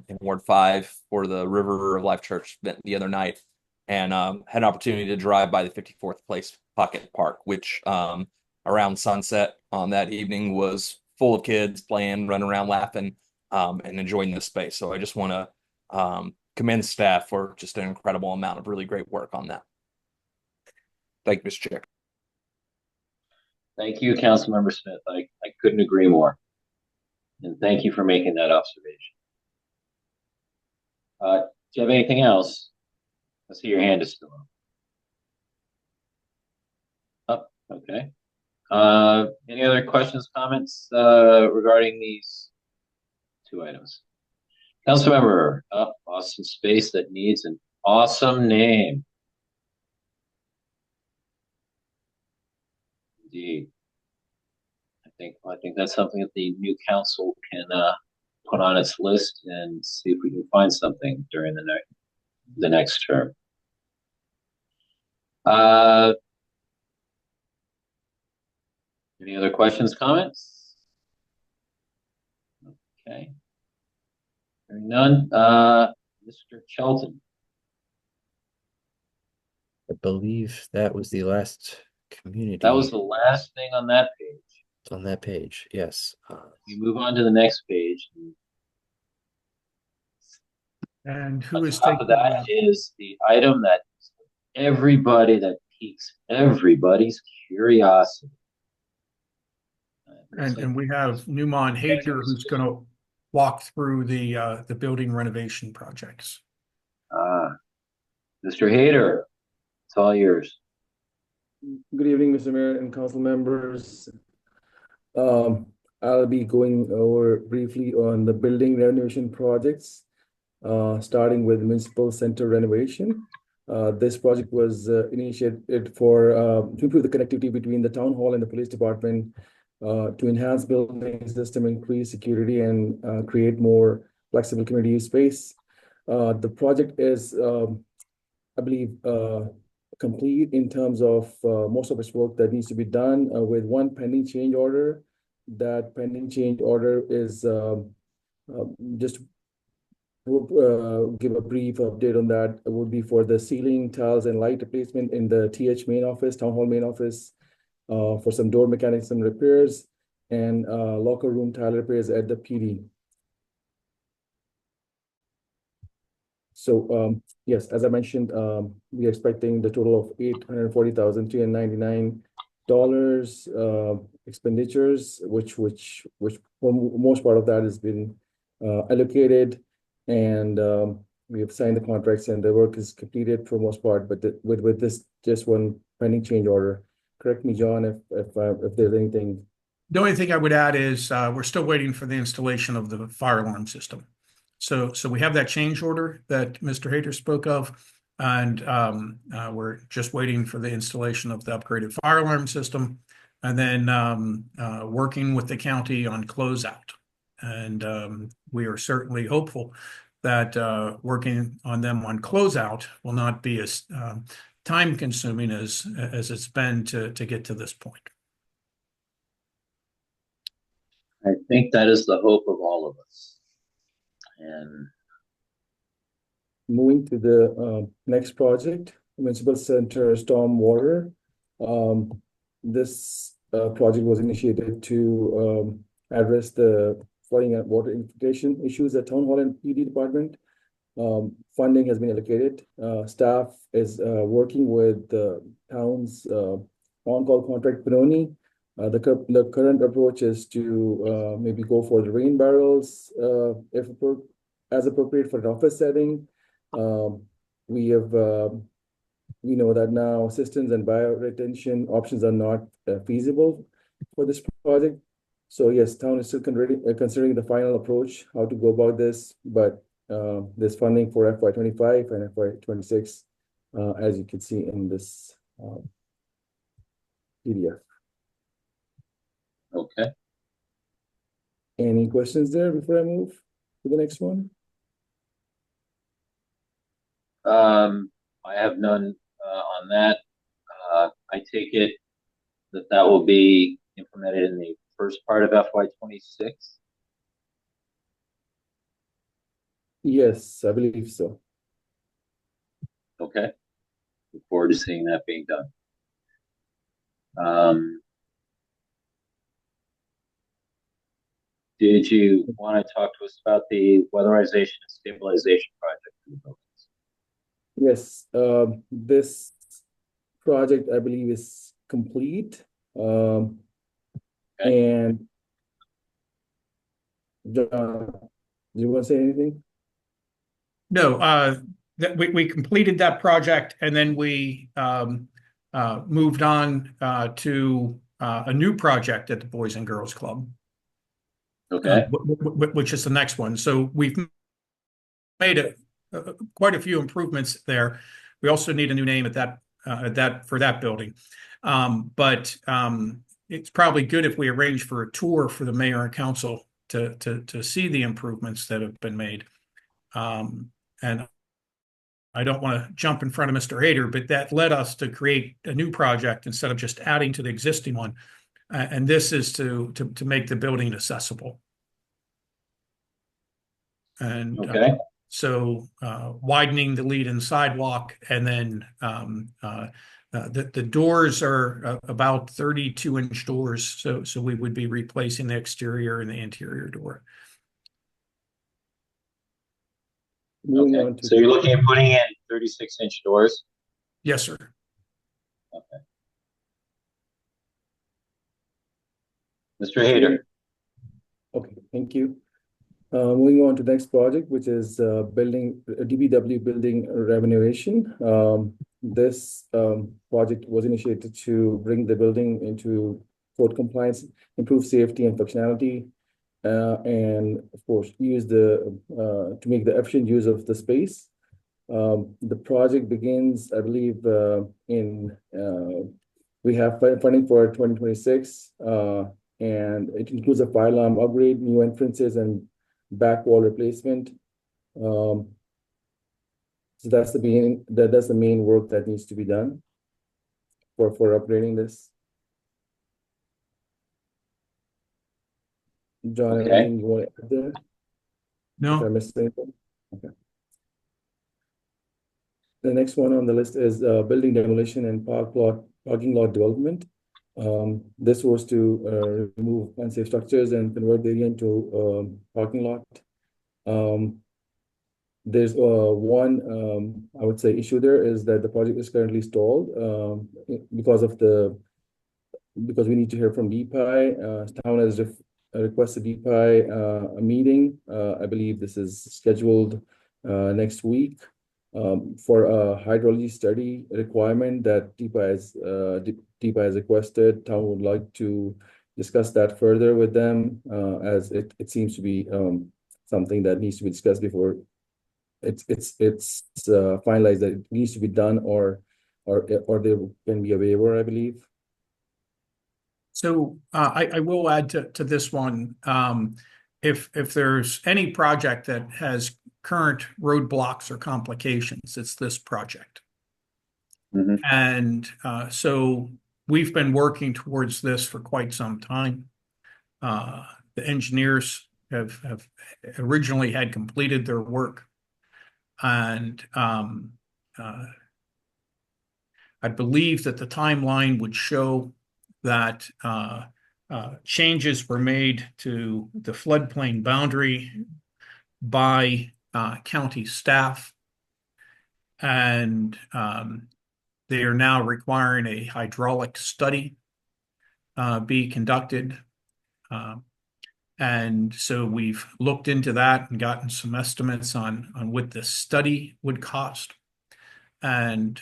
in Ward 5 for the River of Life Church event the other night, and had an opportunity to drive by the 54th Place Pocket Park, which around sunset on that evening was full of kids playing, running around, laughing, and enjoying the space. So I just want to commend staff for just an incredible amount of really great work on that. Thank you, Mr. Chair. Thank you, Councilmember Smith. I couldn't agree more. And thank you for making that observation. Do you have anything else? I see your hand is still up. Oh, okay. Any other questions, comments regarding these two items? Councilmember, Austin Space that needs an awesome name. Indeed. I think that's something that the new council can put on its list and see if we can find something during the next term. Any other questions, comments? Okay. Hearing none. Mr. Shelton. I believe that was the last community. That was the last thing on that page. It's on that page, yes. We move on to the next page. And who is taking of that is the item that piques everybody's curiosity. And we have Newmont Hager who's going to walk through the building renovation projects. Mr. Hayter, it's all yours. Good evening, Mr. Mayor and council members. I'll be going over briefly on the building renovation projects, starting with municipal center renovation. This project was initiated for to improve the connectivity between the town hall and the police department, to enhance building system, increase security, and create more flexible community use space. The project is, I believe, complete in terms of most of its work that needs to be done, with one pending change order. That pending change order is just give a brief update on that. It would be for the ceiling tiles and light replacement in the TH main office, town hall main office, for some door mechanism repairs, and locker room tile repairs at the PD. So yes, as I mentioned, we're expecting the total of $840,399 expenditures, which for most part of that has been allocated, and we have signed the contracts and the work is completed for most part. But with this just one pending change order. Correct me, John, if there's anything. The only thing I would add is we're still waiting for the installation of the fire alarm system. So we have that change order that Mr. Hayter spoke of, and we're just waiting for the installation of the upgraded fire alarm system, and then working with the county on closeout. And we are certainly hopeful that working on them on closeout will not be as time consuming as it's been to get to this point. I think that is the hope of all of us. And moving to the next project, Municipal Center Stormwater. This project was initiated to address the flooding and water infiltration issues at Town Hall and PD department. Funding has been allocated. Staff is working with the town's on-call contract Benoni. The current approach is to maybe go for the rain barrels as appropriate for an office setting. We know that now systems and bioretention options are not feasible for this project. So yes, town is still considering the final approach, how to go about this, but there's funding for FY25 and FY26, as you can see in this PDF. okay. Any questions there before I move to the next one? I have none on that. I take it that will be implemented in the first part of FY26. Yes, I believe so. Okay. Look forward to seeing that being done. Did you want to talk to us about the weatherization and stabilization project for the buildings? Yes, this project, I believe, is complete. Okay. And John, do you want to say anything? No, that we completed that project, and then we moved on to a new project at the Boys and Girls Club. Okay. Which is the next one. So we've made quite a few improvements there. We also need a new name for that building. But it's probably good if we arrange for a tour for the mayor and council to see the improvements that have been made. And I don't want to jump in front of Mr. Hayter, but that led us to create a new project instead of just adding to the existing one. And this is to make the building accessible. And okay. So widening the lead-in sidewalk, and then the doors are about 32-inch doors. So we would be replacing the exterior and the interior door. Okay. So you're looking at putting in 36-inch doors? Yes, sir. Okay. Mr. Hayter. Okay, thank you. Moving on to the next project, which is building DBW building renovation. This project was initiated to bring the building into code compliance, improve safety and functionality, and of course use the to make the efficient use of the space. The project begins, I believe, in we have funding for 2026, and it includes a fire alarm upgrade, new entrances, and back wall replacement. So that's the beginning. That's the main work that needs to be done for upgrading this. John, Okay. anything you want to add there? If I No, missed anything? Okay. The next one on the list is building demolition and parking lot development. This was to remove unsafe structures and convert the area into parking lot. There's one I would say issue there is that the project is currently stalled because we need to hear from DPI. Town has requested DPI a meeting. I believe this is scheduled next week for a hydrology study requirement that DPI has requested. Town would like to discuss that further with them as it seems to be something that needs to be discussed before it's finalized that it needs to be done or there can be a waiver, I believe. so I will add to this one. If there's any project that has current roadblocks or complications, it's this project. Mhm. And so we've been working towards this for quite some time. The engineers have originally had completed their work, and I believe that the timeline would show that changes were made to the floodplain boundary by county staff, and they are now requiring a hydraulic study be conducted. And so we've looked into that and gotten some estimates on what the study would cost. And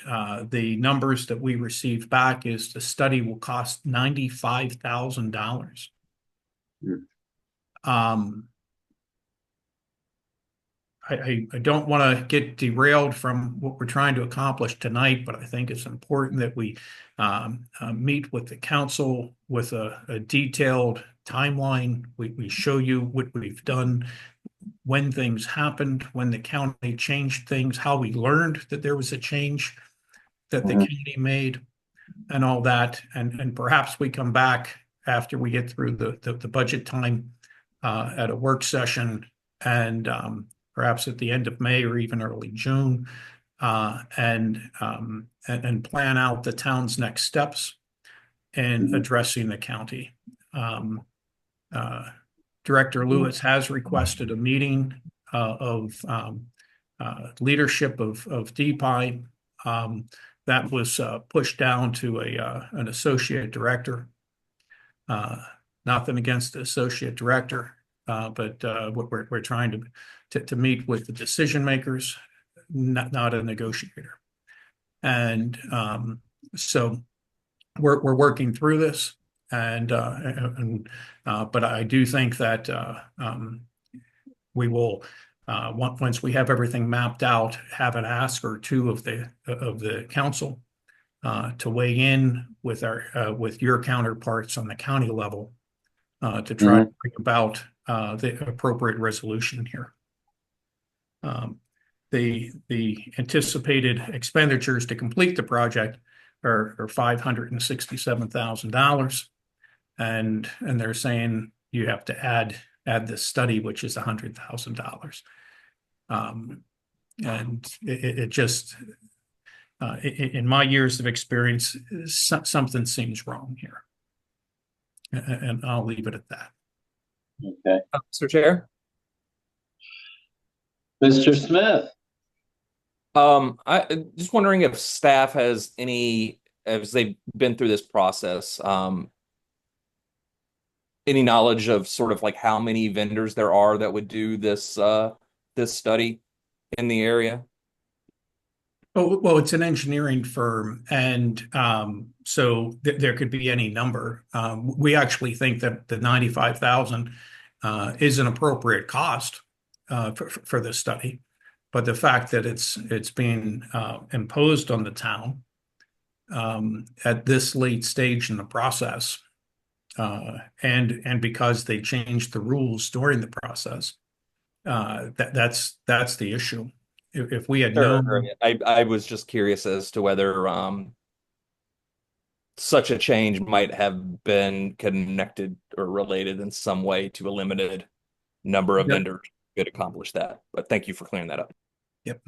the numbers that we received back is the study will cost $95,000. I don't want to get derailed from what we're trying to accomplish tonight, but I think it's important that we meet with the council with a detailed timeline. We show you what we've done, when things happened, when the county changed things, how we learned that there was a change that the county made, and all that. And perhaps we come back after we get through the budget time at a work session, and perhaps at the end of May or even early June, and plan out the town's next steps in addressing the county. Director Lewis has requested a meeting of leadership of DPI. That was pushed down to an associate director. Nothing against the associate director, but we're trying to meet with the decision makers, not a negotiator. And so we're working through this, but I do think that we will, once we have everything mapped out, have an ask or two of the council to weigh in with your counterparts on the county level to try to bring about the appropriate resolution here. The anticipated expenditures to complete the project are $567,000, and they're saying you have to add this study, which is $100,000. And it just, in my years of experience, something seems wrong here. And I'll leave it at that. Okay. Mr. Chair? Mr. Smith. I just wondering if staff has as they've been through this process, any knowledge of sort of like how many vendors there are that would do this study in the area? Oh, well, it's an engineering firm, and so there could be any number. We actually think that the 95,000 is an appropriate cost for this study, but the fact that it's being imposed on the town at this late stage in the process, and because they changed the rules during the process, that's the issue. If we had Sure. known. I was just curious as to whether such a change might have been connected or related in some way to a limited number of Yep. vendors could accomplish that. But thank you for clearing that up. Yep.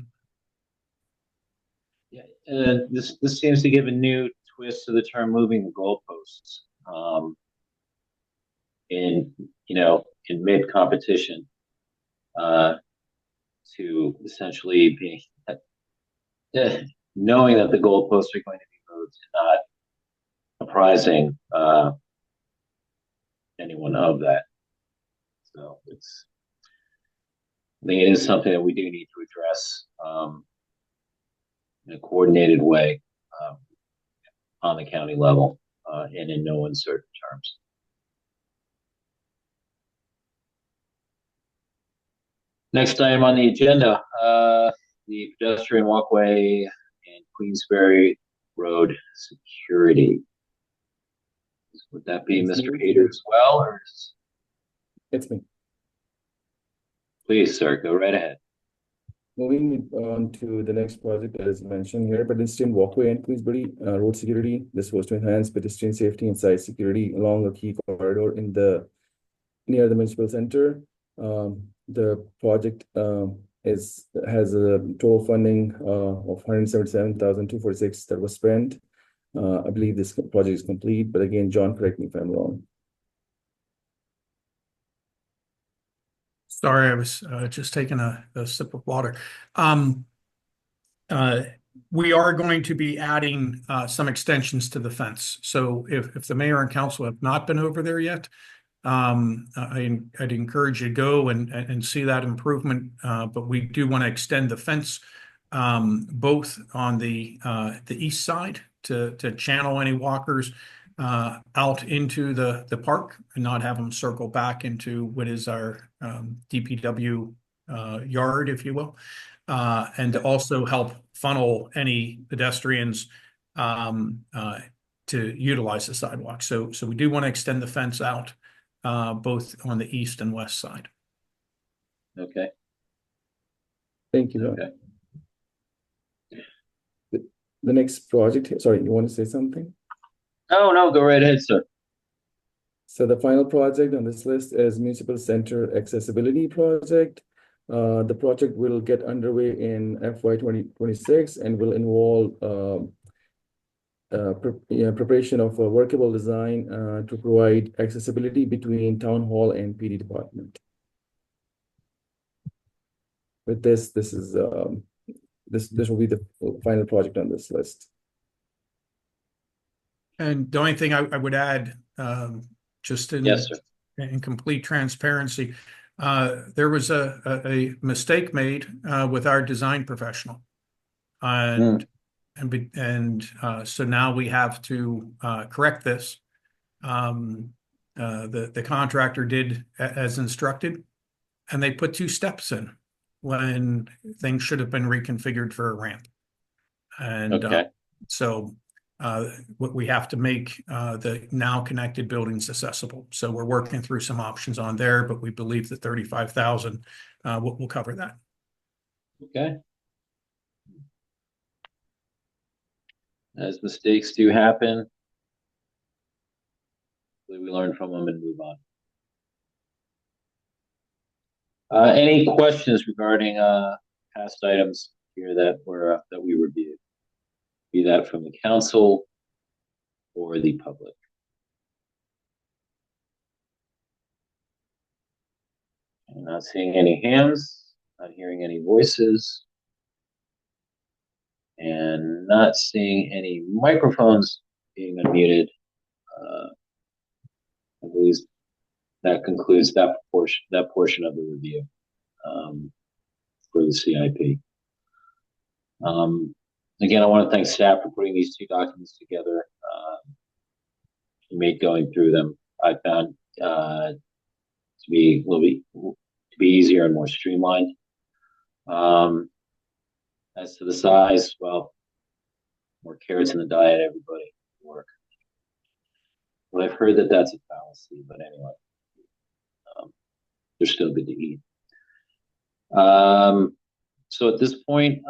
Yeah, and this seems to give a new twist to the term "moving the goalposts." In in mid competition, to essentially be knowing that the goalposts are going to be moved, and not apprising anyone of that. So I think it is something that we do need to address in a coordinated way um, on the county level and in no uncertain terms. Next item on the agenda, the pedestrian walkway and Queensberry Road security. Would that be It's Mr. me. Hader as well, or It's me. please, sir, go right ahead. Moving on to the next project as mentioned here, pedestrian walkway and Queensbury road security. This was to enhance pedestrian safety and site security along a key corridor near the municipal center. The project has a total funding of 177,246 that was spent. I believe this project is complete, but again, John, correct me if I'm wrong. Sorry, I was just taking a sip of water. Um, we are going to be adding some extensions to the fence. So if the mayor and council have not been over there yet, I'd encourage you to go and see that improvement. But we do want to extend the fence both on the east side to channel any walkers out into the park and not have them circle back into what is our DPW yard, if you will, and to also help funnel any pedestrians to utilize the sidewalk. So we do want to extend the fence out both on the east and west side. Okay. Thank you, John. Okay. The next project, sorry, you want to say something? Oh, no, go right ahead, sir. So the final project on this list is Municipal Center Accessibility Project. The project will get underway in FY2026 and will involve preparation of a workable design to provide accessibility between Town Hall and PD Department. With this will be the final project on this list. And the only thing I would add, just Yes, sir. in complete transparency, there was a mistake made with our design professional, and so now we have to correct this. The contractor did as instructed, and they put 2 steps in when things should have been reconfigured for a ramp. And Okay. so we have to make the now connected buildings accessible. So we're working through some options on there, but we believe that 35,000 will cover that. Okay. As mistakes do happen, we learn from them and move on. Any questions regarding past items here that we reviewed, be that from the council or the public? I'm not seeing any hands, not hearing any voices, and not seeing any microphones being unmuted. I believe that concludes that portion of the review for the CIP. Again, I want to thank staff for putting these two documents together. Made going through them, I found to be easier and more streamlined. As to the size, well, more carrots in the diet, everybody work. Well, I've heard that that's a fallacy, but anyway, they're still good to eat. So at this point,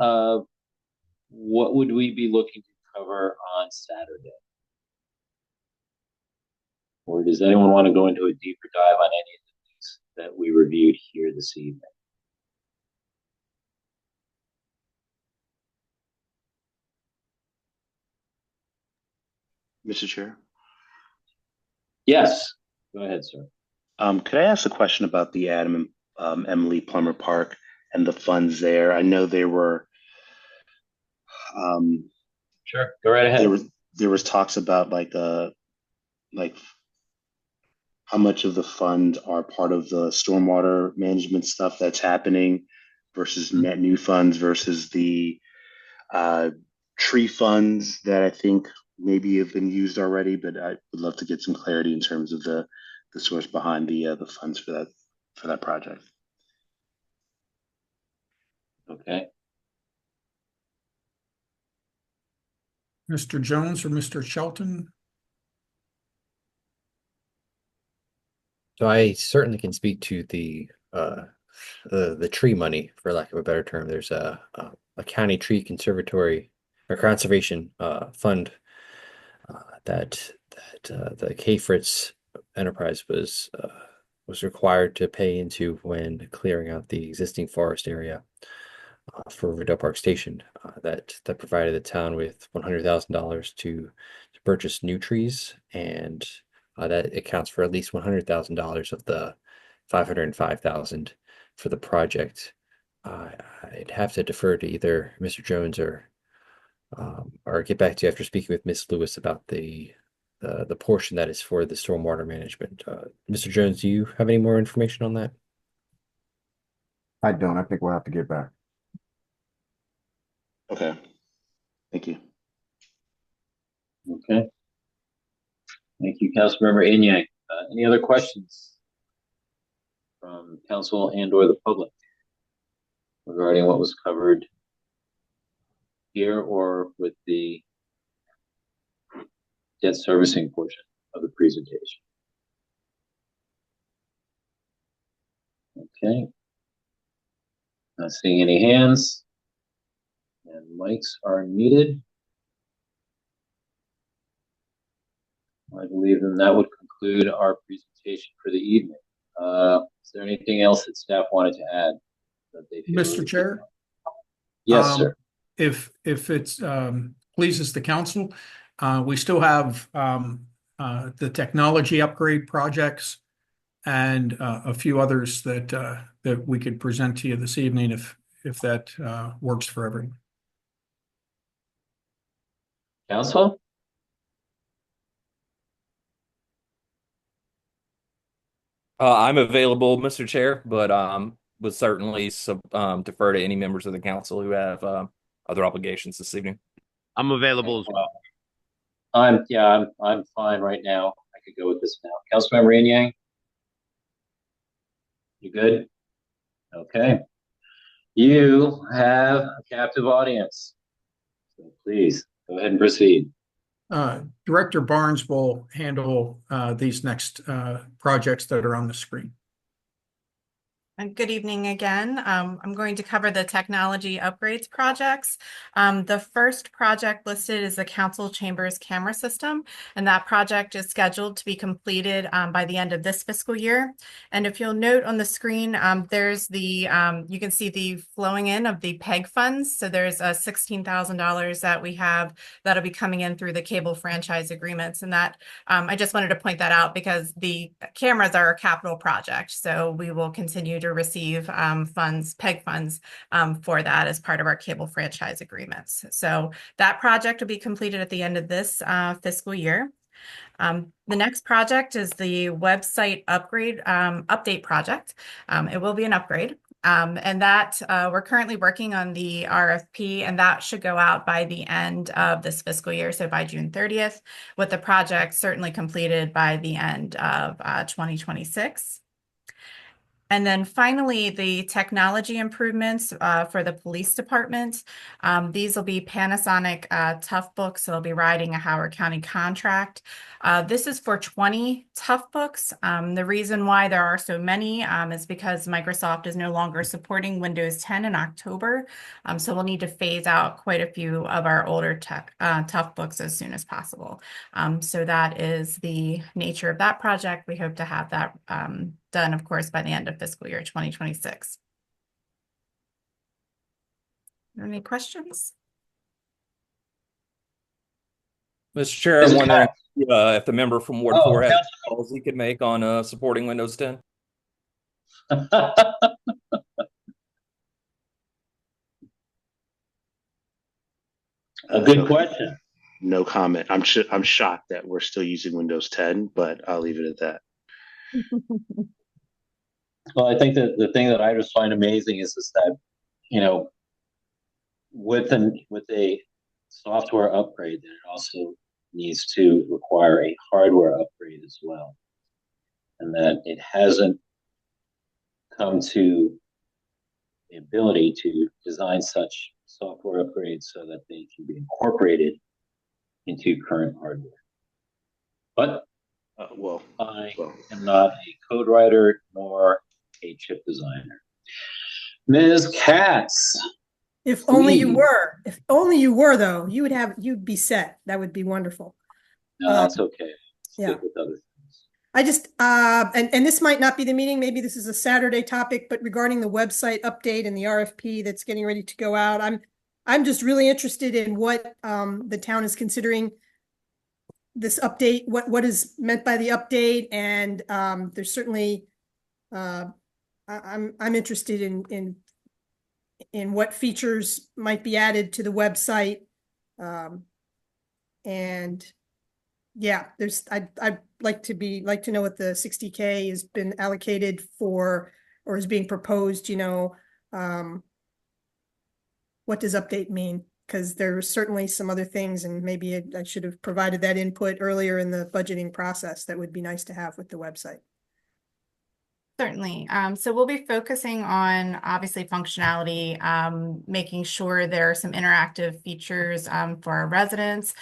what would we be looking to cover on Saturday? Or does anyone want to go into a deeper dive on any of the things that we reviewed here this evening? Mr. Chair? Yes, go ahead, sir. Could I ask a question about the Adam Emily Plummer Park and the funds there? I know there were sure, go right ahead. There was talks about like how much of the fund are part of the stormwater management stuff that's happening versus net new funds versus the tree funds that I think maybe have been used already, but I would love to get some clarity in terms of the source behind the funds for that project. Okay. Mr. Jones or Mr. Shelton? So I certainly can speak to the tree money, for lack of a better term. There's a county tree conservatory or conservation fund that the K Fritz enterprise was required to pay into when clearing out the existing forest area for Riverdale Park Station. That provided the town with $100,000 to purchase new trees, and that accounts for at least $100,000 of the $505,000 for the project. I'd have to defer to either Mr. Jones or get back to you after speaking with Miss Lewis about the portion that is for the stormwater management. Mr. Jones, do you have any more information on that? I don't. I think we'll have to get back. Okay. Thank you. Okay. Thank you, Councilmember Inyang. Any other questions from council and or the public regarding what was covered here or with the debt servicing portion of the presentation? Okay. Not seeing any hands, and mics are muted. I believe then that would conclude our presentation for the evening. Is there anything else that staff wanted to add that they feel? Mr. Chair? Yes, sir. If it's pleases the council, we still have the technology upgrade projects and a few others that we could present to you this evening if that works for everyone. Council? I'm available, Mr. Chair, but would certainly defer to any members of the council who have other obligations this evening. I'm available as well. I'm fine right now. I could go with this now. Councilmember Inyang? You good? Okay. You have a captive audience. So please go ahead and proceed. Director Barnes will handle these next projects that are on the screen. Good evening again. I'm going to cover the technology upgrades projects. The first project listed is the council chambers camera system, and that project is scheduled to be completed by the end of this fiscal year. And if you'll note on the screen, there's the you can see the flowing in of the PEG funds. So there's $16,000 that we have that'll be coming in through the cable franchise agreements, and that I just wanted to point that out because the cameras are a capital project, so we will continue to receive funds, PEG funds, for that as part of our cable franchise agreements. So that project will be completed at the end of this fiscal year. The next project is the website upgrade update project. It will be an upgrade. And that we're currently working on the RFP, and that should go out by the end of this fiscal year, so by June 30th, with the project certainly completed by the end of 2026. And then finally, the technology improvements for the police department. These will be Panasonic Tough Books. So they'll be riding a Howard County contract. This is for 20 Tough Books. The reason why there are so many is because Microsoft is no longer supporting Windows 10 in October. So we'll need to phase out quite a few of our older Tough Books as soon as possible. So that is the nature of that project. We hope to have that done, of course, by the end of fiscal year 2026. Any questions? Mr. Chair, I'm wondering if the member from Ward 4 has calls he could make on supporting Windows 10. A good question. No comment. I'm shocked that we're still using Windows 10, but I'll leave it at that. Well, I think that the thing that I just find amazing is that, you know, with a software upgrade, then it also needs to require a hardware upgrade as well, and that it hasn't come to the ability to design such software upgrades so that they can be incorporated into current hardware. But I am not a code writer nor a chip designer. Ms. Katz. If only you were. If only you were, though, you'd be set. That would be wonderful. No, that's okay. Yeah. Stick with other things. I just and this might not be the meeting. Maybe this is a Saturday topic, but regarding the website update and the RFP that's getting ready to go out, I'm just really interested in what the town is considering this update. What is meant by the update, and there's certainly I'm interested in what features might be added to the website, and yeah, I'd like to know what the 60K has been allocated for or is being proposed. You know, what does update mean? Because there are certainly some other things, and maybe I should have provided that input earlier in the budgeting process. That would be nice to have with the website. Certainly. So we'll be focusing on obviously functionality, making sure there are some interactive features for our residents.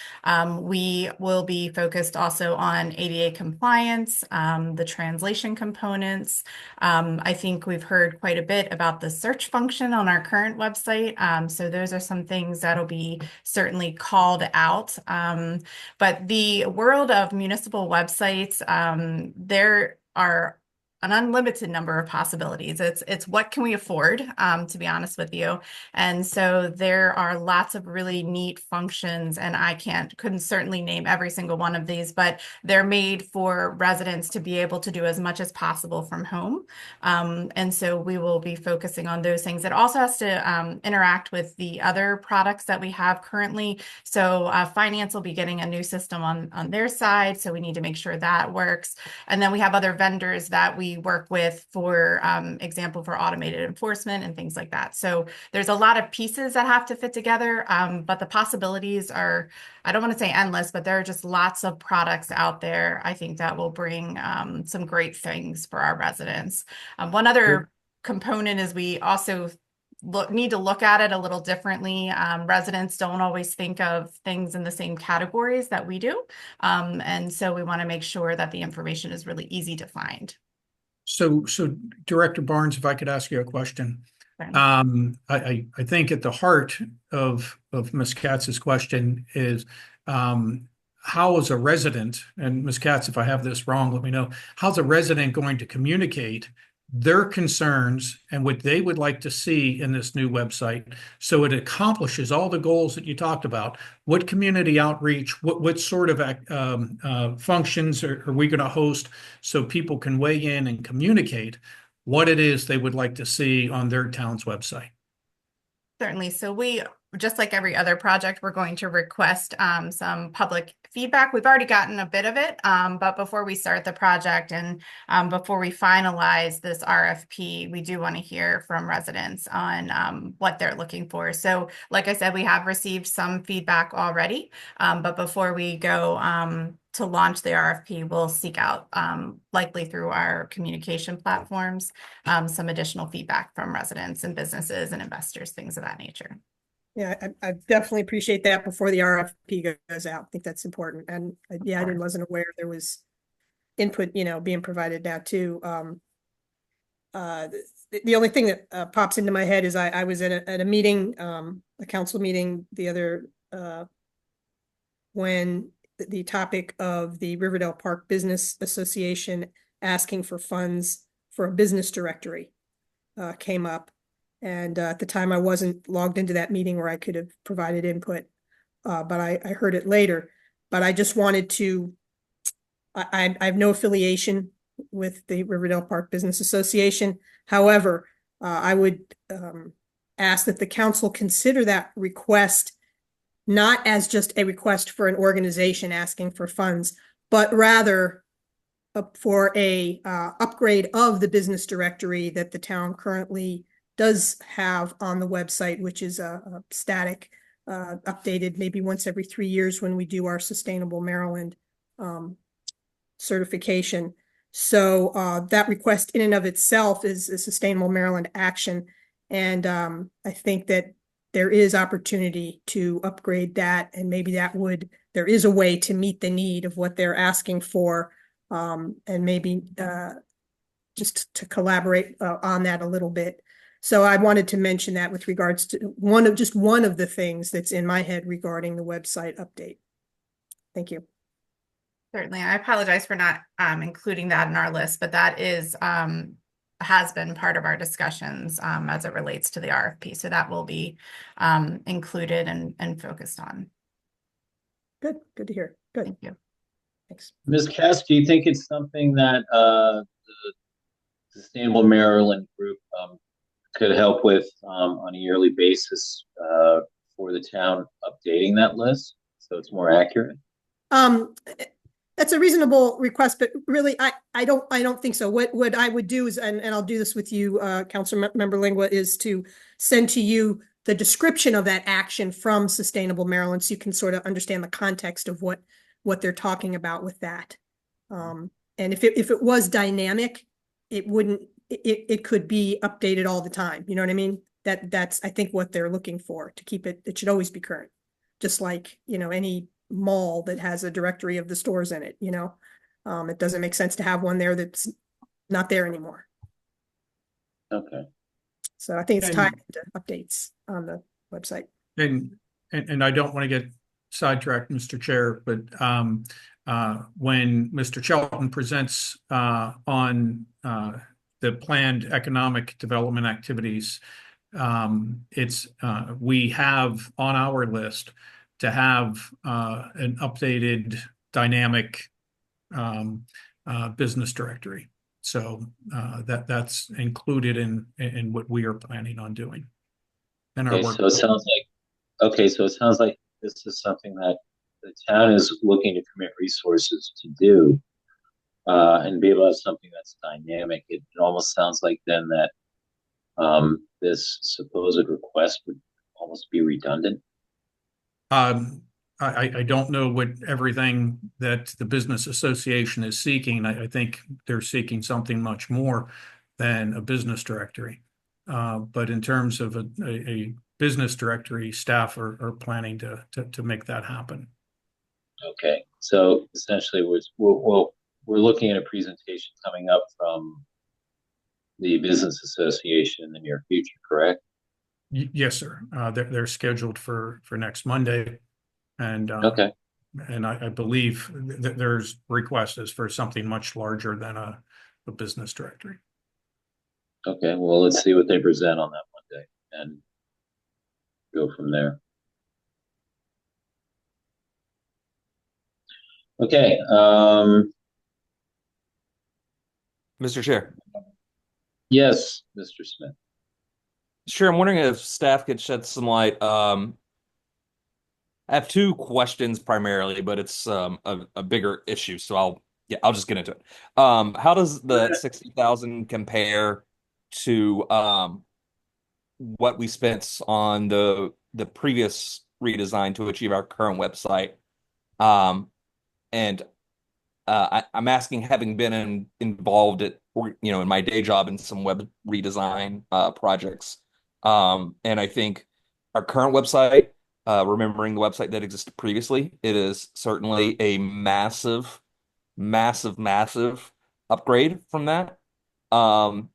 We will be focused also on ADA compliance, the translation components. I think we've heard quite a bit about the search function on our current website. So those are some things that'll be certainly called out. But the world of municipal websites, there are an unlimited number of possibilities. It's what can we afford, to be honest with you. And so there are lots of really neat functions, and I couldn't certainly name every single one of these, but they're made for residents to be able to do as much as possible from home. And so we will be focusing on those things. It also has to interact with the other products that we have currently. So finance will be getting a new system on their side. So we need to make sure that works. And then we have other vendors that we work with, for example, for automated enforcement and things like that. So there's a lot of pieces that have to fit together, but the possibilities are, I don't want to say endless, but there are just lots of products out there, I think, that will bring some great things for our residents. One other component is we also need to look at it a little differently. Residents don't always think of things in the same categories that we do. And so we want to make sure that the information is really easy to find. So Director Barnes, if I could ask you a question. I think at the heart of Ms. Katz's question is how is a resident, and Ms. Katz, if I have this wrong, let me know, how's a resident going to communicate their concerns and what they would like to see in this new website so it accomplishes all the goals that you talked about? What community outreach, what sort of functions are we going to host so people can weigh in and communicate what it is they would like to see on their town's website? Certainly. So we, just like every other project, we're going to request some public feedback. We've already gotten a bit of it, but before we start the project and before we finalize this RFP, we do want to hear from residents on what they're looking for. So like I said, we have received some feedback already, but before we go to launch the RFP, we'll seek out, likely through our communication platforms, some additional feedback from residents and businesses and investors, things of that nature. Yeah, I definitely appreciate that before the RFP goes out. I think that's important. And yeah, I wasn't aware there was input, being provided now too. The only thing that pops into my head is I was at a meeting, a council meeting the other, when the topic of the Riverdale Park Business Association asking for funds for a business directory came up. And at the time, I wasn't logged into that meeting where I could have provided input, but I heard it later. But I just wanted to, I have no affiliation with the Riverdale Park Business Association. However, I would ask that the council consider that request not as just a request for an organization asking for funds, but rather for a upgrade of the business directory that the town currently does have on the website, which is a static, updated maybe once every 3 years when we do our Sustainable Maryland certification. So that request in and of itself is a Sustainable Maryland action. And I think that there is opportunity to upgrade that, and maybe there is a way to meet the need of what they're asking for, and maybe just to collaborate on that a little bit. So I wanted to mention that with regards to one of the things that's in my head regarding the website update. Thank you. Certainly. I apologize for not including that in our list, but that has been part of our discussions as it relates to the RFP. So that will be included and focused on. Good to hear. Good. Thank you. Thanks. Ms. Cass, do you think it's something that the Sustainable Maryland group could help with on a yearly basis for the town updating that list so it's more accurate? That's a reasonable request, but really, I don't think so. What I would do is, and I'll do this with you, Council Member Lingua, is to send to you the description of that action from Sustainable Maryland, so you can sort of understand the context of what they're talking about with that. And if it was dynamic, it could be updated all the time. You know what I mean? That's I think what they're looking for, to keep it. It should always be current, just like any mall that has a directory of the stores in it. It doesn't make sense to have one there that's not there anymore. Okay. So I think it's time to updates on the website. And I don't want to get sidetracked, Mr. Chair, but when Mr. Shelton presents on the planned economic development activities, we have on our list to have an updated dynamic business directory. So that's included in what we are planning on doing. Okay, so it sounds like this is something that the town is looking to commit resources to do and be able to have something that's dynamic. It almost sounds like then that this supposed request would almost be redundant. I don't know what everything that the business association is seeking. I think they're seeking something much more than a business directory. But in terms of a business directory, staff are planning to make that happen. Okay, so essentially we're looking at a presentation coming up from the business association in the near future, correct? Yes, sir. They're scheduled for next Monday. And okay. And I believe that there's requests for something much larger than a business directory. Okay, well, let's see what they present on that Monday and go from there. Okay. Mr. Chair. Yes, Mr. Smith. Sure, I'm wondering if staff could shed some light. I have two questions primarily, but it's a bigger issue, so I'll just get into it. How does the 60,000 compare to what we spent on the previous redesign to achieve our current website? And I'm asking, having been involved in my day job in some web redesign projects, and I think our current website, remembering the website that existed previously, it is certainly a massive, massive, massive upgrade from that. Um,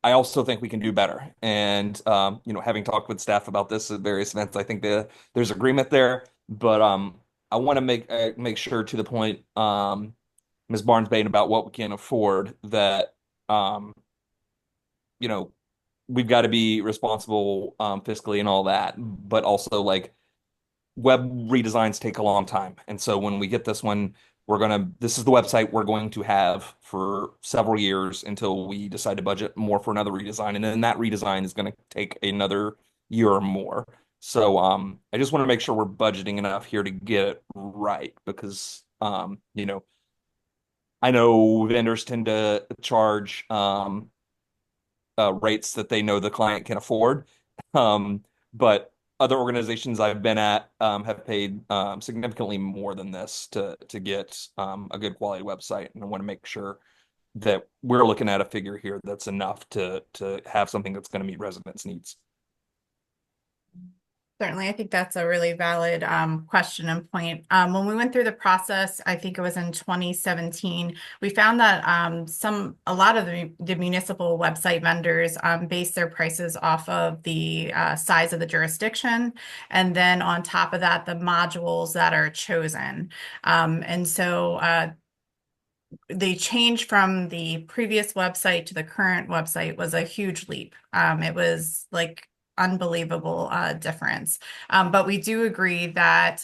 I also think we can do better, and having talked with staff about this at various events, I think there's agreement there. But I want to make sure, to the point Ms. Barnes-Bane, about what we can afford, that um, you know, we've got to be responsible fiscally and all that, but also, like, web redesigns take a long time. And so when we get this one, this is the website we're going to have for several years until we decide to budget more for another redesign. And then that redesign is going to take another year or more. So I just want to make sure we're budgeting enough here to get it right, because I know vendors tend to charge rates that they know the client can afford. But other organizations I've been at have paid significantly more than this to get a good quality website, and I want to make sure that we're looking at a figure here that's enough to have something that's going to meet residents' needs. Certainly, I think that's a really valid question and point. When we went through the process, I think it was in 2017, we found that a lot of the municipal website vendors base their prices off of the size of the jurisdiction, and then on top of that, the modules that are chosen. And so the change from the previous website to the current website was a huge leap. It was like unbelievable difference. But we do agree that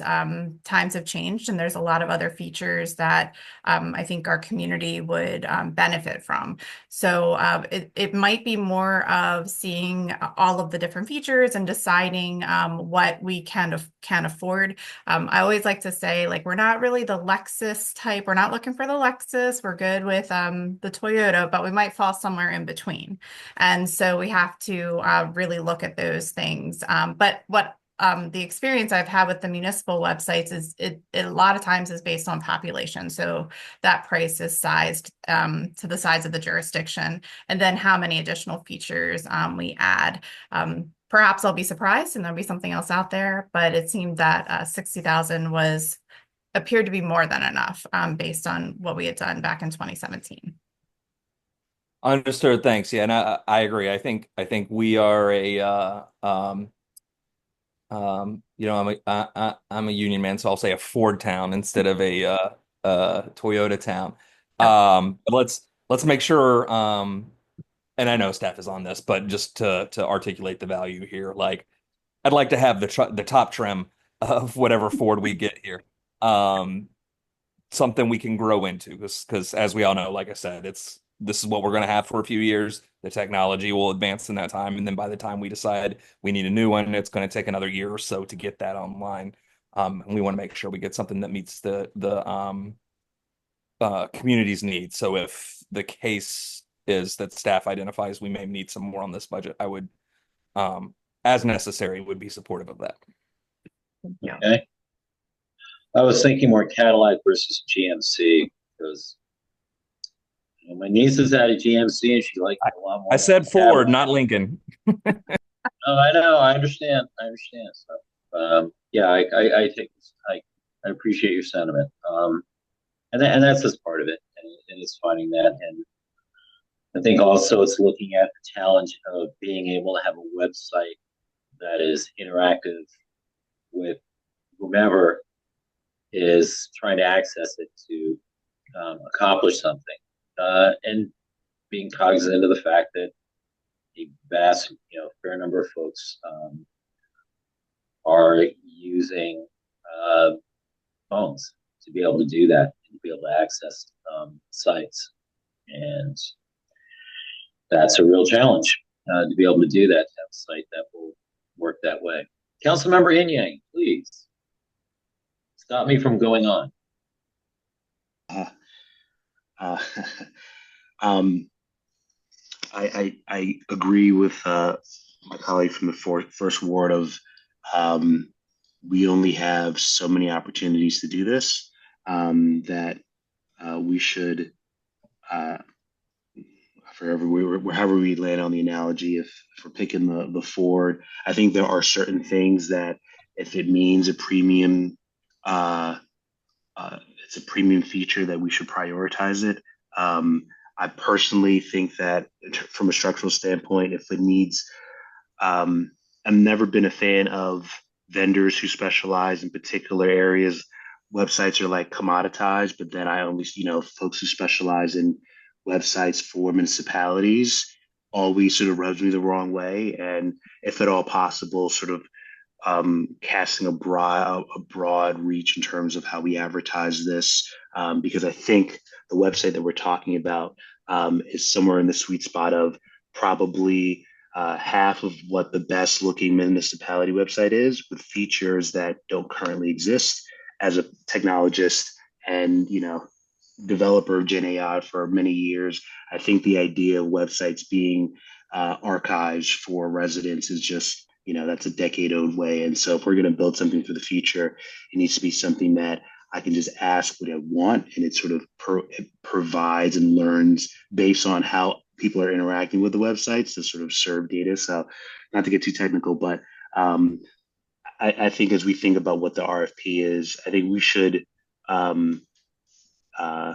times have changed, and there's a lot of other features that I think our community would benefit from. So it might be more of seeing all of the different features and deciding what we can afford. I always like to say, like, we're not really the Lexus type. We're not looking for the Lexus. We're good with the Toyota, but we might fall somewhere in between. And so we have to really look at those things. But what the experience I've had with the municipal websites is it a lot of times is based on population. So that price is sized to the size of the jurisdiction, and then how many additional features we add. Perhaps I'll be surprised and there'll be something else out there, but it seemed that 60,000 appeared to be more than enough based on what we had done back in 2017. Understood. Thanks. Yeah, and I agree. I think we are I'm a union man, so I'll say a Ford town instead of a Toyota town. But let's make sure. And I know staff is on this, but just to articulate the value here, like, I'd like to have the top trim of whatever Ford we get here. Something we can grow into, because as we all know, like I said, this is what we're going to have for a few years. The technology will advance in that time, and then by the time we decide we need a new one, it's going to take another year or so to get that online. And we want to make sure we get something that meets the community's needs. So if the case is that staff identifies we may need some more on this budget, I would, as necessary, would be supportive of that. Yeah. Okay. I was thinking more Cadillac versus GMC, because my niece is at a GMC and she liked it a lot more. I said Ford, not Lincoln. Oh, I know. I understand. So, yeah, I take this. I appreciate your sentiment. And that's just part of it, and it's finding that. And I think also it's looking at the challenge of being able to have a website that is interactive with whomever is trying to access it to accomplish something, and being cognizant of the fact that a vast, fair number of folks are using phones to be able to do that, to be able to access sites, and that's a real challenge to be able to do that, to have a site that will work that way. Councilmember Inyang, please. stop me from going on. Uh, uh, um, I agree with my colleague from the first ward of we only have so many opportunities to do this that we should uh, however we land on the analogy, if we're picking the Ford, I think there are certain things that if it means a premium, uh, it's a premium feature that we should prioritize it. I personally think that from a structural standpoint, if it needs I've never been a fan of vendors who specialize in particular areas. Websites are like commoditized, but then I only, folks who specialize in websites for municipalities always sort of rubs me the wrong way. And if at all possible, sort of casting a broad reach in terms of how we advertise this, because I think the website that we're talking about is somewhere in the sweet spot of probably half of what the best looking municipality website is, with features that don't currently exist. As a technologist and developer of Gen AI for many years, I think the idea of websites being archives for residents is just that's a decade old way. And so if we're going to build something for the future, it needs to be something that I can just ask what I want, and it sort of it provides and learns based on how people are interacting with the websites to sort of serve data. So, not to get too technical, but I think as we think about what the RFP is, I think we should um, uh,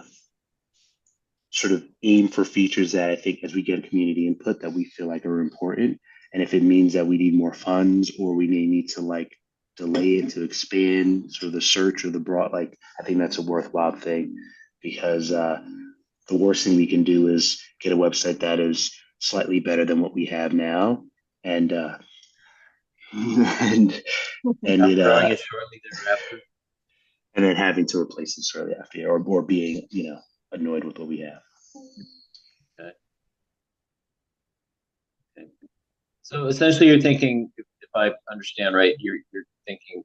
sort of aim for features that I think as we get community input that we feel like are important. And if it means that we need more funds or we may need to like delay it to expand sort of the search or the broad, like I think that's a worthwhile thing because the worst thing we can do is get a website that is slightly better than what we have now. And and it Throwing it shortly thereafter. and then having to replace it shortly after or being, annoyed with what we have. Okay. Okay. So essentially, you're thinking, if I understand right, you're thinking,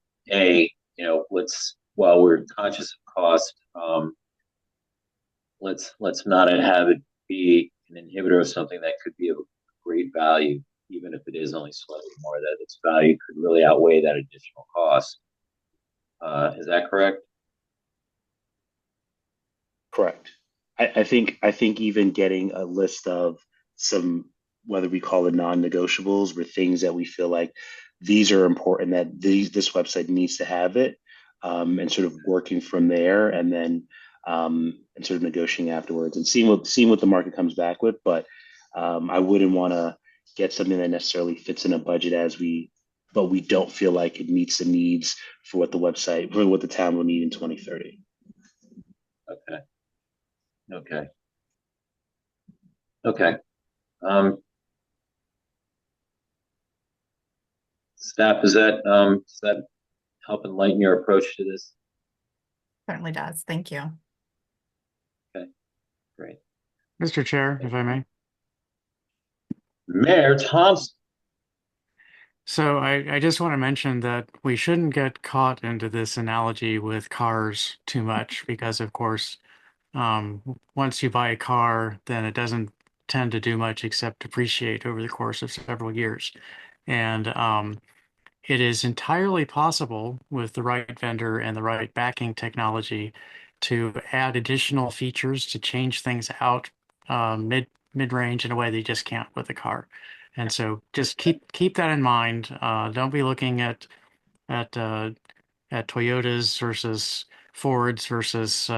let's while we're conscious of cost, let's not have it be an inhibitor of something that could be of great value, even if it is only slightly more. That its value could really outweigh that additional cost. Is that correct? Correct. I think even getting a list of some, whether we call it non-negotiables or things that we feel like these are important that this website needs to have it, and sort of working from there, and then and sort of negotiating afterwards and seeing what the market comes back with. But I wouldn't want to get something that necessarily fits in a budget but we don't feel like it meets the needs for what the town will need in 2030. Okay. Okay. Okay. Um, Staff, does that help enlighten your approach to this? Certainly does. Thank you. Okay, great. Mr. Chair, if I may. Mayor Thompson. So I just want to mention that we shouldn't get caught into this analogy with cars too much because, of course, once you buy a car, then it doesn't tend to do much except depreciate over the course of several years. And it is entirely possible with the right vendor and the right backing technology to add additional features to change things out mid-range in a way that you just can't with a car. And so just keep that in mind. Don't be looking at Toyotas versus Fords versus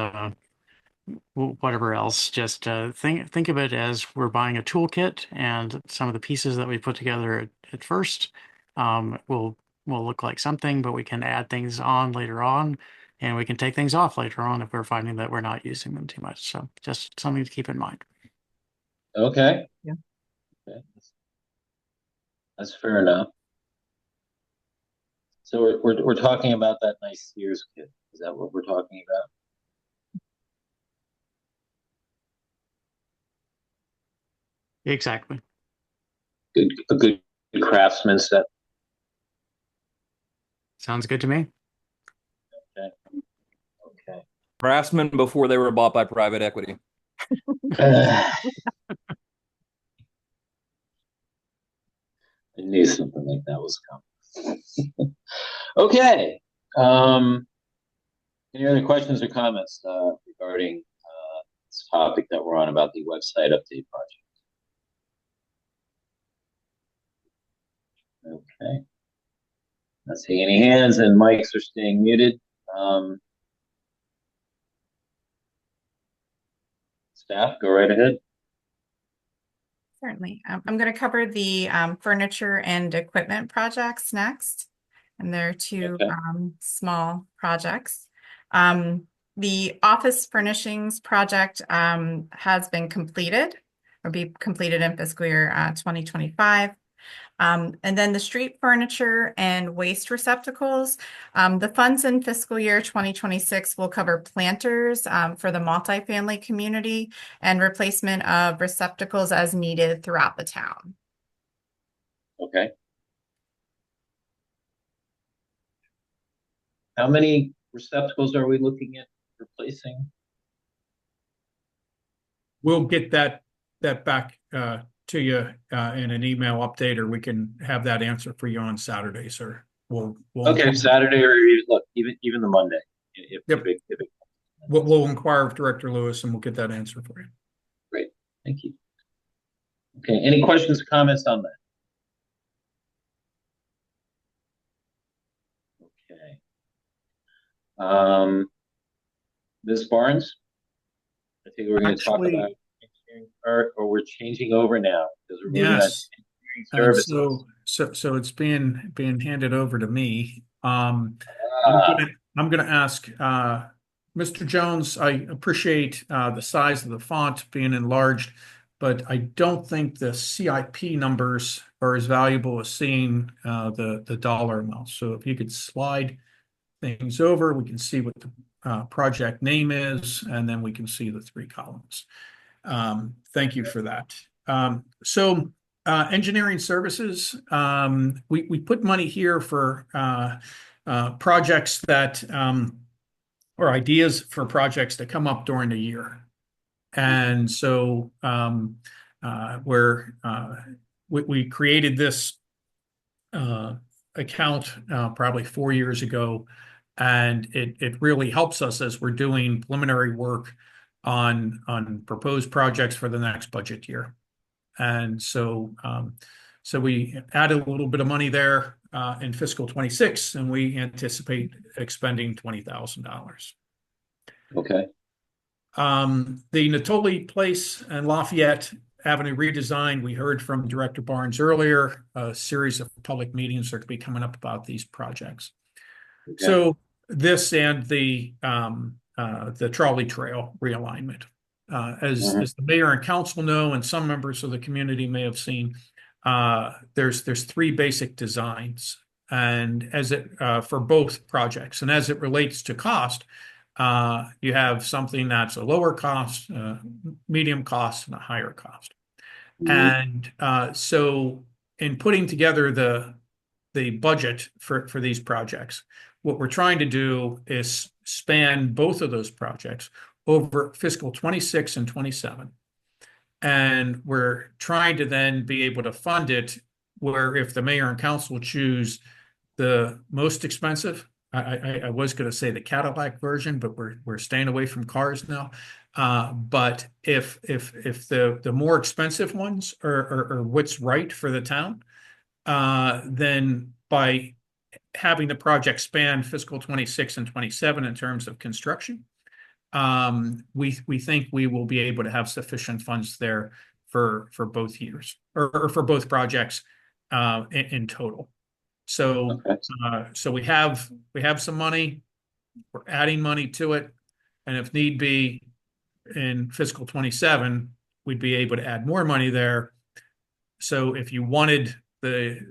whatever else. Just think of it as we're buying a toolkit, and some of the pieces that we put together at first will look like something, but we can add things on later on, and we can take things off later on if we're finding that we're not using them too much. So just something to keep in mind. Okay. Yeah. Okay. That's fair enough. So we're talking about that nice Sears kit. Is that what we're talking about? Exactly. A good craftsman set. Sounds good to me. Okay. Craftsman before they were bought by private equity. I knew something like that was coming. Okay. Any other questions or comments regarding this topic that we're on about the website update project? Okay. Not seeing any hands, and mics are staying muted. Staff, go right ahead. Certainly. I'm going to cover the furniture and equipment projects next. And they're two Okay. small projects. The office furnishings project has been completed or be completed in fiscal year 2025. And then the street furniture and waste receptacles. The funds in fiscal year 2026 will cover planters for the multifamily community and replacement of receptacles as needed throughout the town. Okay. How many receptacles are we looking at replacing? We'll get that back to you in an email update, or we can have that answer for you on Saturday, sir. We'll Okay, Saturday or even the Monday. Yep. We'll inquire with Director Lewis and we'll get that answer for you. Great, thank you. Okay, any questions or comments on that? Okay. Ms. Barnes, I think we're going to talk about engineering, or we're changing over now because we're moving on to engineering services. So it's being handed over to me. I'm gonna ask Mr. Jones. I appreciate the size of the font being enlarged, but I don't think the CIP numbers are as valuable as seeing the dollar amount. So if you could slide things over, we can see what the project name is, and then we can see the 3 columns. Thank you for that. Engineering services, we put money here for projects that or ideas for projects that come up during the year. And so we created this account probably 4 years ago, and it really helps us as we're doing preliminary work on proposed projects for the next budget year. And so we added a little bit of money there in fiscal 26, and we anticipate expending $20,000. Okay. The Natoli Place and Lafayette Avenue redesign, we heard from Director Barnes earlier. A series of public meetings are to be coming up about these projects. Okay. So this and the trolley trail realignment. As the mayor and council know, and some members of the community may have seen, there's 3 basic designs, and as it for both projects, and as it relates to cost, you have something that's a lower cost, medium cost, and a higher cost. And so in putting together the budget for these projects, what we're trying to do is span both of those projects over fiscal 26 and 27. And we're trying to then be able to fund it where if the mayor and council choose the most expensive, I was going to say the Cadillac version, but we're staying away from cars now. But if the more expensive ones are what's right for the town, then by having the project span fiscal 26 and 27 in terms of construction, we think we will be able to have sufficient funds there for both years or for both projects in total. So so we have some money, we're adding money to it, and if need be in fiscal 27, we'd be able to add more money there. So if you wanted the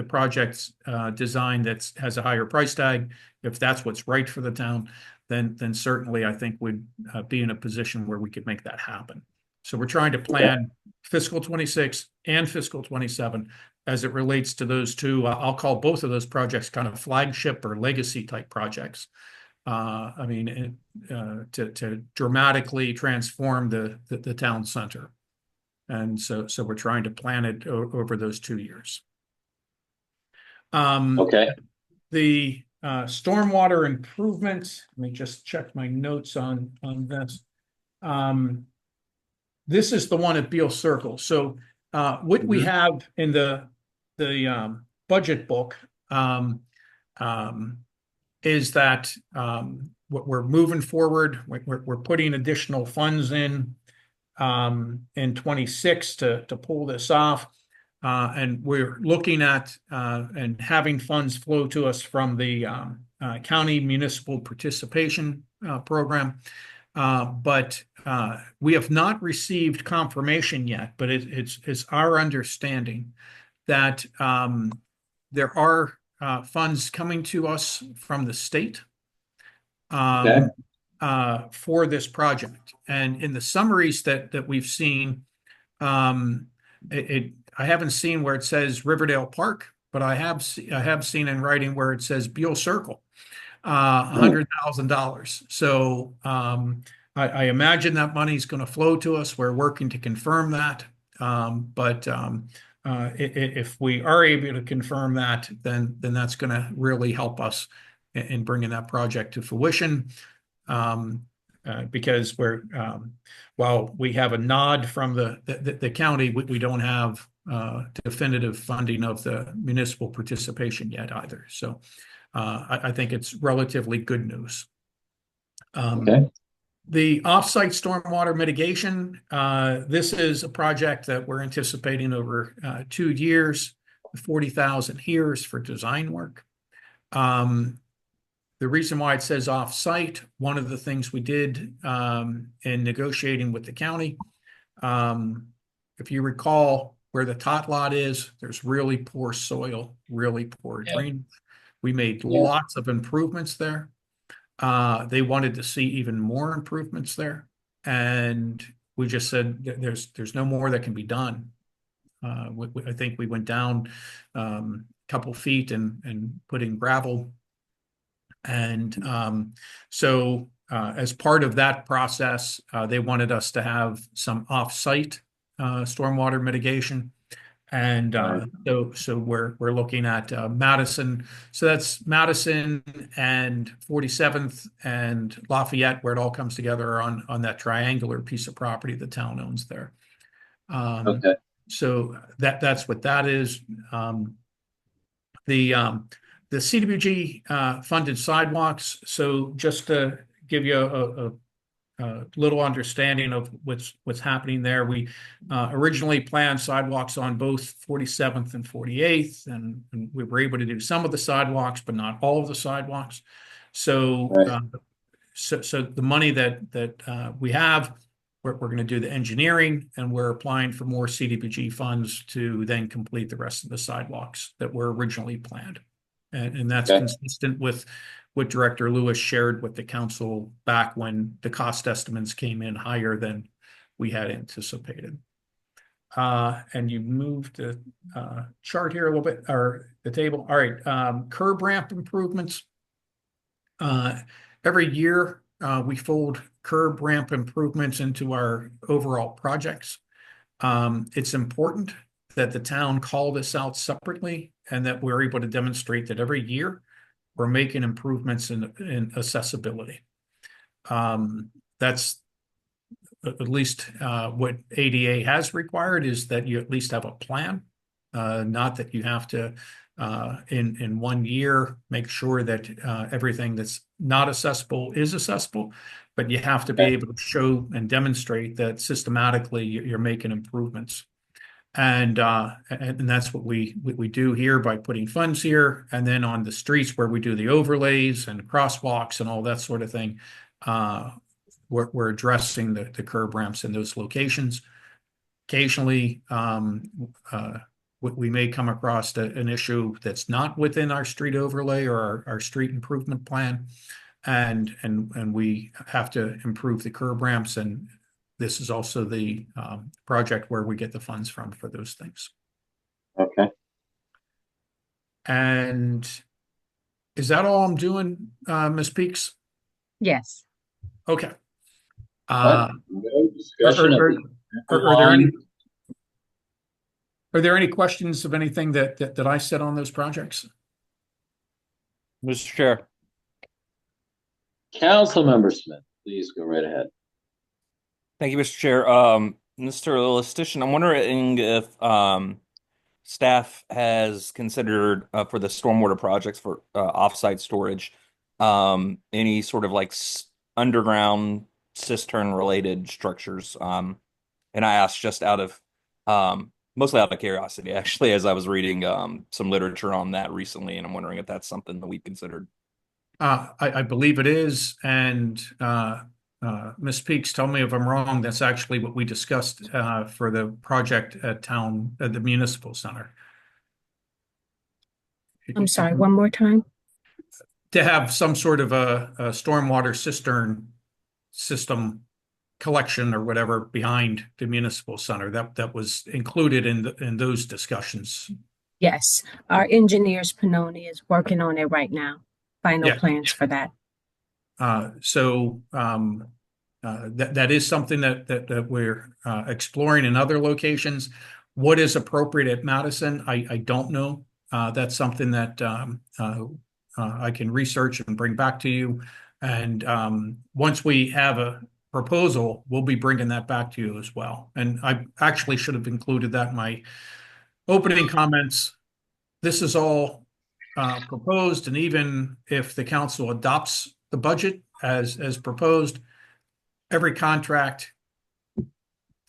project's design that has a higher price tag, if that's what's right for the town, then certainly I think we'd be in a position where we could make that happen. So we're trying to plan fiscal 26 and fiscal 27 as it relates to those 2. I'll call both of those projects kind of flagship or legacy type projects. I mean, to dramatically transform the town center. And so we're trying to plan it over those 2 years. Okay. The stormwater improvements, let me just check my notes on this. This is the one at Beale Circle. So what we have in the budget book is that we're moving forward. We're putting additional funds in 26 to pull this off. And we're looking at and having funds flow to us from the county municipal participation program. But we have not received confirmation yet, but it's our understanding that there are funds coming to us from the state Okay. For this project. And in the summaries that we've seen, I haven't seen where it says Riverdale Park, but I have seen in writing where it says Beale Circle, $100,000. So I imagine that money's going to flow to us. We're working to confirm that. But if we are able to confirm that, then that's going to really help us in bringing that project to fruition. Because while we have a nod from the county, we don't have definitive funding of the municipal participation yet either. So I think it's relatively good news. Okay. The offsite stormwater mitigation, this is a project that we're anticipating over 2 years. 40,000 here is for design work. The reason why it says off-site, one of the things we did in negotiating with the county, if you recall where the tot lot is, there's really poor soil, really poor drainage. We made lots of improvements there. They wanted to see even more improvements there. And we just said there's no more that can be done. I think we went down a couple feet and put in gravel. And so as part of that process, they wanted us to have some off-site stormwater mitigation. And so we're looking at Madison. So that's Madison and 47th and Lafayette, where it all comes together on that triangular piece of property the town owns there. Okay. So that's what that is. The CDBG funded sidewalks. So just to give you a little understanding of what's happening there, we originally planned sidewalks on both 47th and 48th, and we were able to do some of the sidewalks, but not all of the sidewalks. So so the money that we have, we're going to do the engineering, and we're applying for more CDBG funds to then complete the rest of the sidewalks that were originally planned. And that's consistent with what Director Lewis shared with the council back when the cost estimates came in higher than we had anticipated. And you moved the chart here a little bit, or the table. All right, curb ramp improvements. Every year, we fold curb ramp improvements into our overall projects. It's important that the town call this out separately and that we're able to demonstrate that every year we're making improvements in accessibility. That's at least what ADA has required, is that you at least have a plan, not that you have to in 1 year make sure that everything that's not accessible is accessible, but you have to be able to show and demonstrate that systematically you're making improvements. And that's what we do here by putting funds here, and then on the streets where we do the overlays and crosswalks and all that sort of thing, we're addressing the curb ramps in those locations. Occasionally, we may come across an issue that's not within our street overlay or our street improvement plan, and we have to improve the curb ramps, and this is also the project where we get the funds from for those things. Okay. And is that all I'm doing, Ms. Peaks? Yes. Okay. What? No discussion of the Are there line. any questions of anything that I said on those projects? Mr. Chair. Councilmember Smith, please go right ahead. Thank you, Mr. Chair. Mr. Listician, I'm wondering if staff has considered for the stormwater projects for offsite storage any sort of like underground cistern related structures. And I asked just out of mostly out of curiosity, actually, as I was reading some literature on that recently, and I'm wondering if that's something that we've considered. I believe it is, and Ms. Peaks, tell me if I'm wrong. That's actually what we discussed for the project at the municipal center. I'm sorry, one more time. To have some sort of a stormwater cistern system collection or whatever behind the municipal center. That was included in those discussions. Yes, our engineers Pannoni is working on it right now. Final plans for that. So that is something that we're exploring in other locations. What is appropriate at Madison, I don't know. That's something that I can research and bring back to you. And once we have a proposal, we'll be bringing that back to you as well. And I actually should have included that in my opening comments. This is all proposed, and even if the council adopts the budget as proposed, every contract,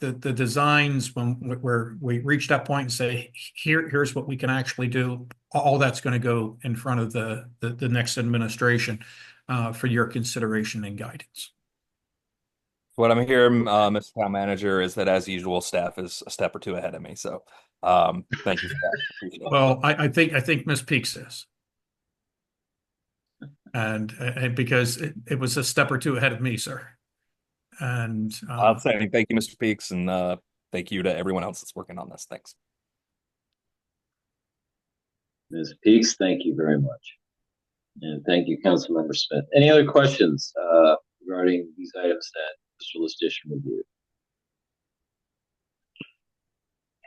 the designs, where we reach that point and say, here's what we can actually do, all that's going to go in front of the next administration for your consideration and guidance. What I'm hearing, Mr. Town Manager, is that as usual, staff is a step or two ahead of me. So thank you for that. Appreciate it. Well, I think Ms. Peaks is. And because it was a step or two ahead of me, sir. And I'll say thank you, Mr. Peaks, and thank you to everyone else that's working on this. Thanks. Ms. Peaks, thank you very much. And thank you, Councilmember Smith. Any other questions regarding these items that Mr. Listician reviewed?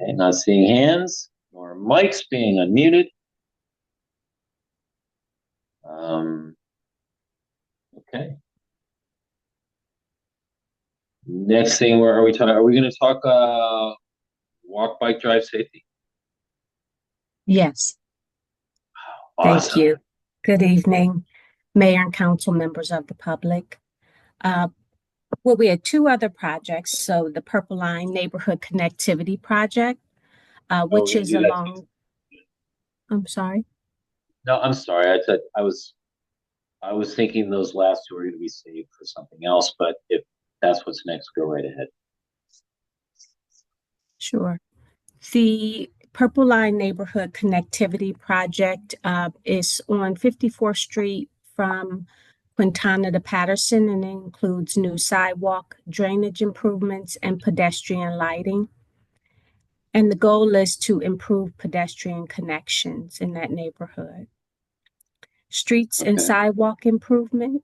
Okay, not seeing hands nor mics being unmuted. Okay. Next thing, where are we talking? Are we going to talk walk, bike, drive safety? Yes. Awesome. Thank you. Good evening, Mayor and council members of the public. Well, we had two other projects. So the Purple Line Neighborhood Connectivity Project, which is along. I'm sorry. No, I'm sorry. I was thinking those last two were going to be saved for something else, but if that's what's next, go right ahead. Sure. The Purple Line Neighborhood Connectivity Project is on 54th Street from Quintana to Patterson, and it includes new sidewalk, drainage improvements, and pedestrian lighting. And the goal is to improve pedestrian connections in that neighborhood. Streets and sidewalk improvement.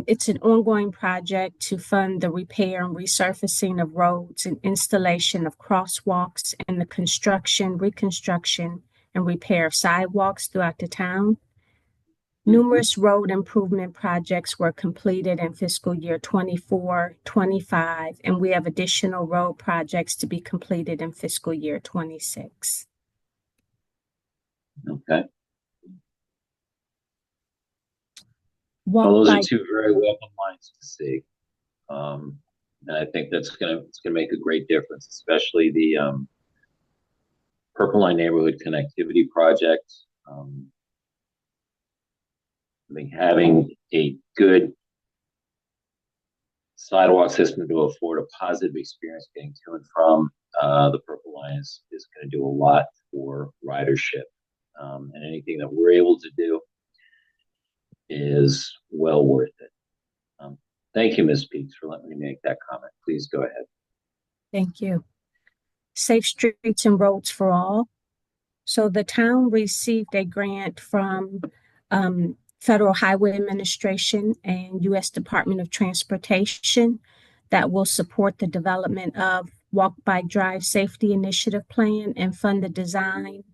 It's an ongoing project to fund the repair and resurfacing of roads and installation of crosswalks and the construction, reconstruction, and repair of sidewalks throughout the town. Numerous road improvement projects were completed in fiscal year 24, 25, and we have additional road projects to be completed in fiscal year 26. Okay. Well, those are two very welcome lines to see. And I think it's gonna make a great difference, especially the Purple Line Neighborhood Connectivity Project. I think having a good sidewalk system to afford a positive experience getting to and from the Purple Line is going to do a lot for ridership. And anything that we're able to do is well worth it. Thank you, Ms. Peaks, for letting me make that comment. Please go ahead. Thank you. Safe Streets and Roads for All. So the town received a grant from Federal Highway Administration and U.S. Department of Transportation that will support the development of Walk, Bike, Drive Safety Initiative Plan and fund the design,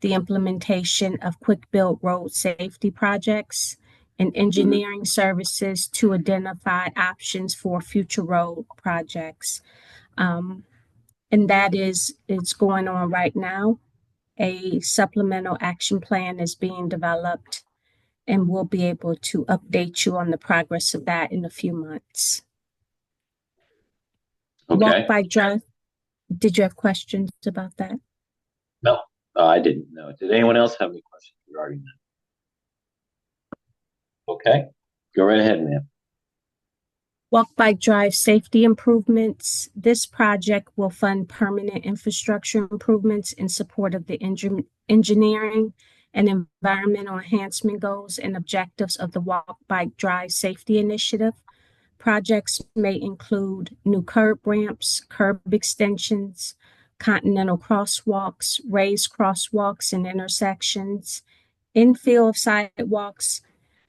the implementation of quick-built road safety projects, and engineering services to identify options for future road projects. And that it's going on right now. A supplemental action plan is being developed, and we'll be able to update you on the progress of that in a few months. Okay. Walk, bike, drive. Did you have questions about that? No, I didn't know. Did anyone else have any questions regarding that? Okay, go right ahead, ma'am. Walk, bike, drive safety improvements. This project will fund permanent infrastructure improvements in support of the engineering and environmental enhancement goals and objectives of the Walk, Bike, Drive Safety Initiative. Projects may include new curb ramps, curb extensions, continental crosswalks, raised crosswalks and intersections, infill of sidewalks,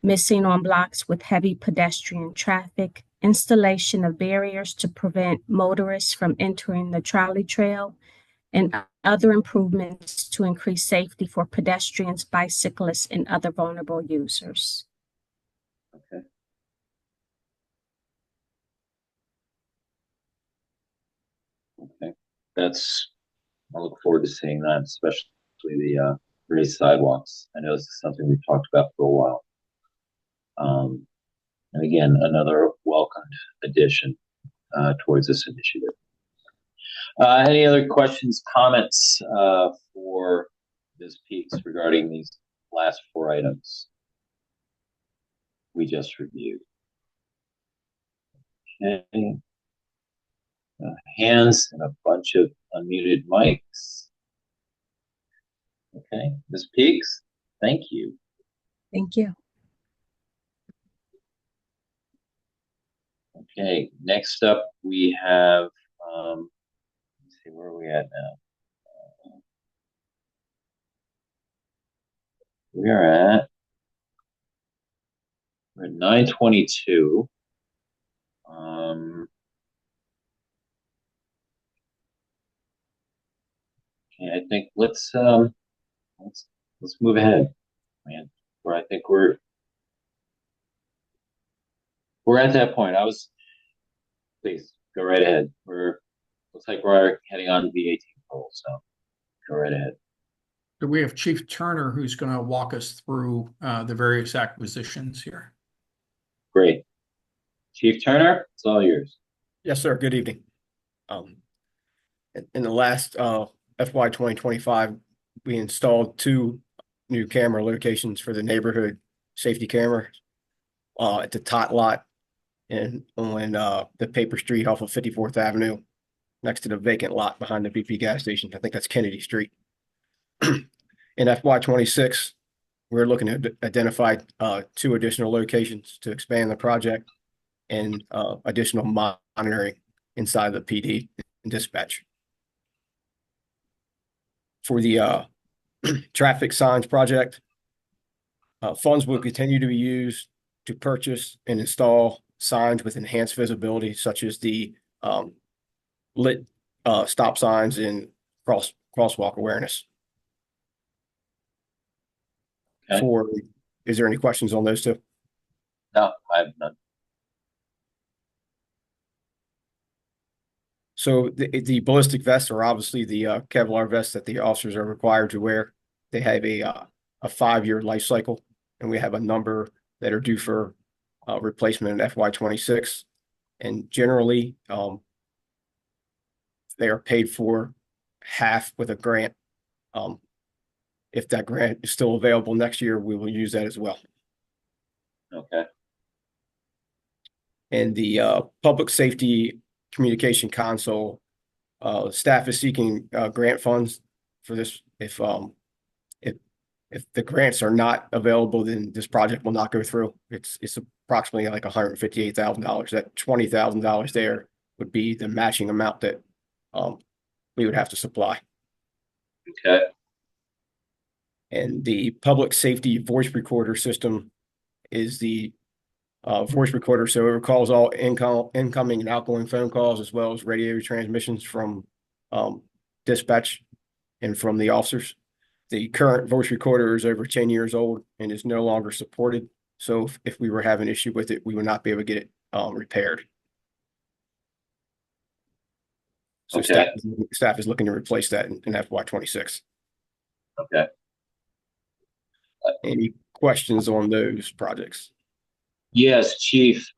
missing on blocks with heavy pedestrian traffic, installation of barriers to prevent motorists from entering the trolley trail, and other improvements to increase safety for pedestrians, bicyclists, and other vulnerable users. Okay. Okay. I look forward to seeing that, especially the raised sidewalks. I know this is something we've talked about for a while. And again, another welcomed addition towards this initiative. Any other questions, comments for Ms. Peaks regarding these last 4 items we just reviewed? Okay. Hands and a bunch of unmuted mics. Okay, Ms. Peaks, thank you. Thank you. Okay, next up we have, let's see, where are we at now? We're at 9:22. Okay, I think let's move ahead, man. Where I think we're at that point. Please go right ahead. Looks like we're heading on to the 18th hole, so go right ahead. So we have Chief Turner who's going to walk us through the various acquisitions here. Great. Chief Turner, it's all yours. Yes, sir. Good evening. In the last FY 2025, we installed 2 new camera locations for the neighborhood safety camera at the tot lot and on the paper street off of 54th Avenue, next to the vacant lot behind the BP gas station. I think that's Kennedy Street. In FY26, we're looking to identify 2 additional locations to expand the project and additional monitoring inside the PD and dispatch. For the traffic signs project, funds will continue to be used to purchase and install signs with enhanced visibility, such as the lit stop signs and crosswalk awareness. Okay. Is there any questions on those 2? No, I have none. So the ballistic vests are obviously the Kevlar vests that the officers are required to wear. They have a 5-year life cycle, and we have a number that are due for replacement in FY26. And generally, they are paid for half with a grant. If that grant is still available next year, we will use that as well. Okay. And the public safety communication console, staff is seeking grant funds for this. If the grants are not available, then this project will not go through. It's approximately like $158,000. That $20,000 there would be the matching amount that we would have to supply. Okay. And the public safety voice recorder system is the voice recorder. So it records all incoming and outgoing phone calls, as well as radio transmissions from dispatch and from the officers. The current voice recorder is over 10 years old and is no longer supported. So if we were having an issue with it, we would not be able to get it repaired. So Okay. staff is looking to replace that in FY2026. Okay. Any questions on those projects? Yes, Chief.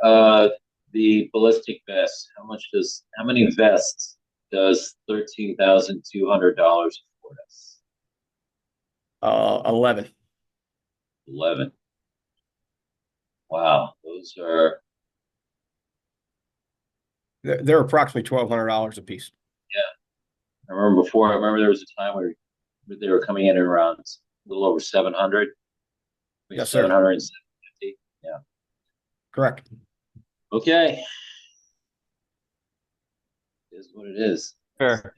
The ballistic vest. How many vests does $13,200 afford us? 11. 11. Wow, those are. They're approximately $1,200 a piece. Yeah, I remember there was a time where they were coming in at around a little over 700. Yes, sir. 700 and 750. Yeah. Correct. Okay. It is what it is. Fair.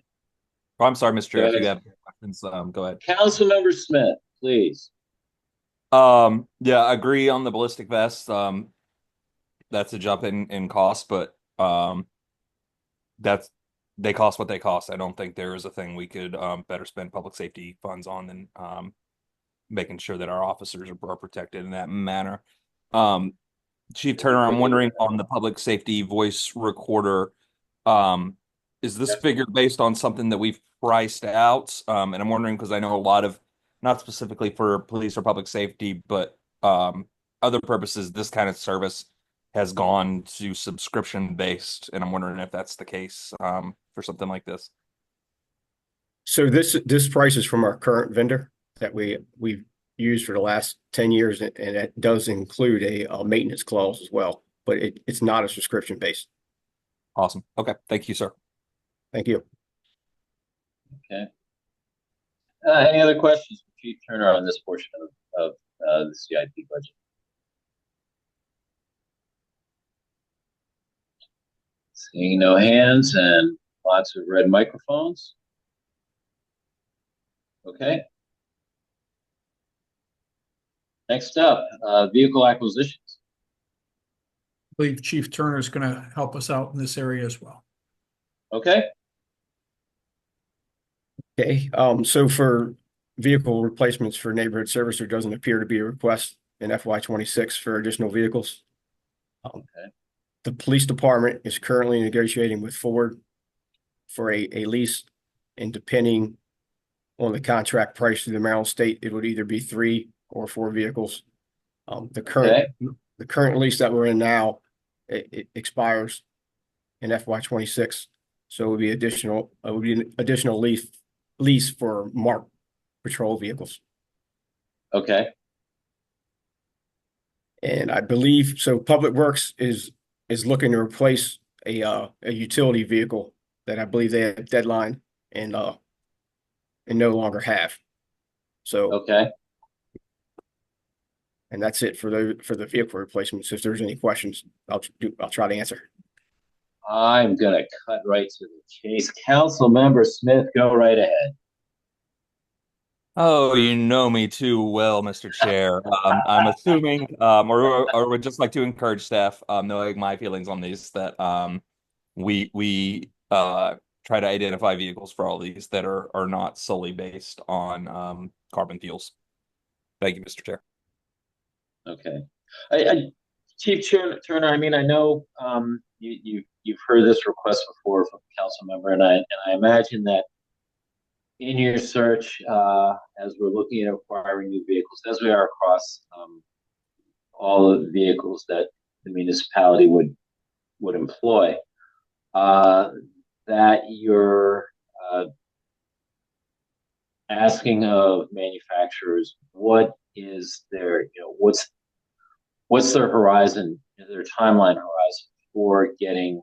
Oh, I'm sorry, Mr. Chair. If you Go have questions, go ahead. Councilmember Smith, please. Yeah, I agree on the ballistic vest. That's a jump in cost, but they cost what they cost. I don't think there is a thing we could better spend public safety funds on than making sure that our officers are protected in that manner. Chief Turner, I'm wondering on the public safety voice recorder, is this figure based on something that we've priced out? And I'm wondering because I know a lot of, not specifically for police or public safety, but other purposes, this kind of service has gone to subscription based, and I'm wondering if that's the case for something like this. So this price is from our current vendor that we've used for the last 10 years, and it does include a maintenance clause as well, but it's not a subscription based. Awesome. Okay. Thank you, sir. Thank you. Okay. Any other questions for Chief Turner on this portion of the CIP budget? Seeing no hands and lots of red microphones. Okay. Next up, vehicle acquisitions. I believe Chief Turner is going to help us out in this area as well. Okay. Okay. So for vehicle replacements for neighborhood service, there doesn't appear to be a request in FY2026 for additional vehicles. Okay. The police department is currently negotiating with Ford for a lease, and depending on the contract price through the Maryland State, it would either be 3 or 4 vehicles. The current lease that we're in now, it expires in FY2026, so it would be an additional lease for marked patrol vehicles. Okay. And I believe so. Public Works is looking to replace a utility vehicle that I believe they have a deadline and no longer have. So okay. And that's it for the vehicle replacements. If there's any questions, I'll try to answer. I'm gonna cut right to the chase. Councilmember Smith, go right ahead. Oh, you know me too well, Mr. Chair. I'm assuming, or would just like to encourage staff, knowing my feelings on these, that we try to identify vehicles for all these that are not solely based on carbon fuels. Thank you, Mr. Chair. Okay, Chief Turner. I mean, I know you've heard this request before from the council member, and I imagine that in your search, as we're looking at acquiring new vehicles, as we are across all of the vehicles that the municipality would employ, that you're asking of manufacturers what is their, what's their horizon, their timeline horizon for getting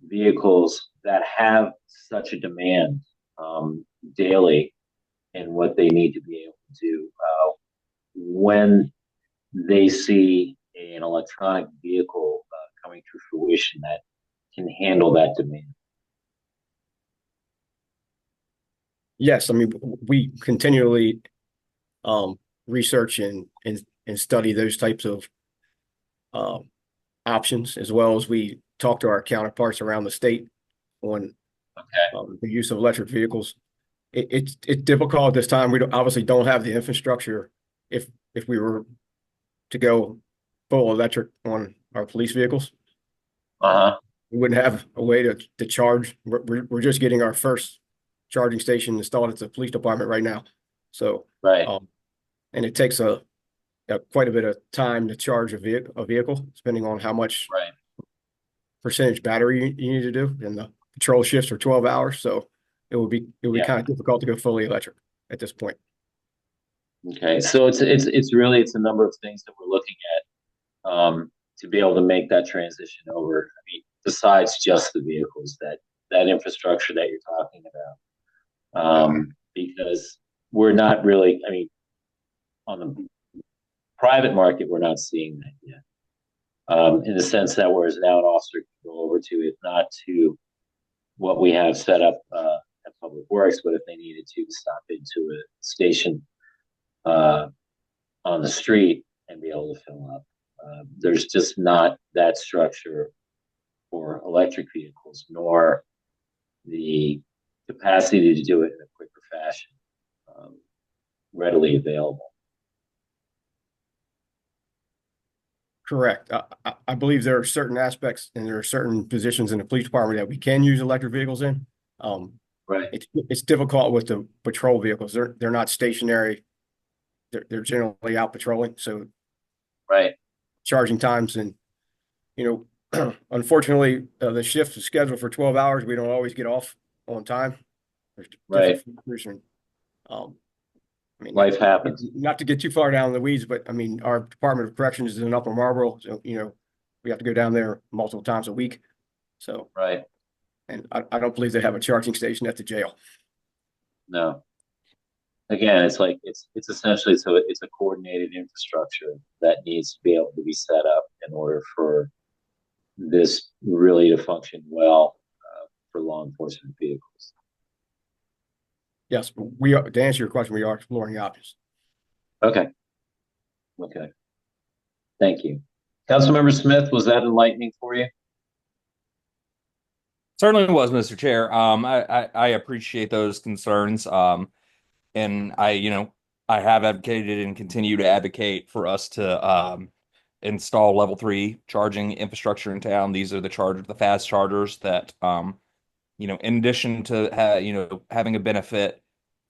vehicles that have such a demand daily, and what they need to be able to do when they see an electronic vehicle coming to fruition that can handle that demand. Yes, I mean, we continually research and and study those types of options, as well as we talk to our counterparts around the state on the use of electric vehicles. It's difficult at this time. We obviously don't have the infrastructure. If we were to go full electric on our police vehicles, we wouldn't have a way to charge. We're just getting our first charging station installed at the police department right now. So and it takes quite a bit of time to charge a vehicle, depending on how much percentage battery you need to do, and the patrol shifts are 12 hours. So it would be kind of difficult to go fully electric at this point. Okay, so it's really a number of things that we're looking at to be able to make that transition over. I mean, besides just the vehicles, that infrastructure that you're talking about, because we're not really. I mean, on the private market, we're not seeing that yet. In the sense that whereas now an officer can go over to, if not to what we have set up at Public Works, but if they needed to stop into a station on the street and be able to fill up. There's just not that structure for electric vehicles, nor the capacity to do it in a quicker fashion readily available. Correct. I believe there are certain aspects and there are certain positions in the police department that we can use electric vehicles in. It's difficult with the patrol vehicles. They're not stationary. They're generally out patrolling. So charging times and, unfortunately, the shift is scheduled for 12 hours. We don't always get off on time. There's I mean, life happens. Not to get too far down in the weeds, but I mean, our Department of Corrections is in Upper Marlboro, so we have to go down there multiple times a week. So and I don't believe they have a charging station at the jail. No. Again, it's like it's essentially it's a coordinated infrastructure that needs to be able to be set up in order for this really to function well for law enforcement vehicles. Yes, we are. To answer your question, we are exploring options. Okay. Thank you. Councilmember Smith, was that enlightening for you? Certainly was, Mr. Chair. I appreciate those concerns. And I have advocated and continue to advocate for us to install level 3 charging infrastructure in town. These are the fast chargers that in addition to having a benefit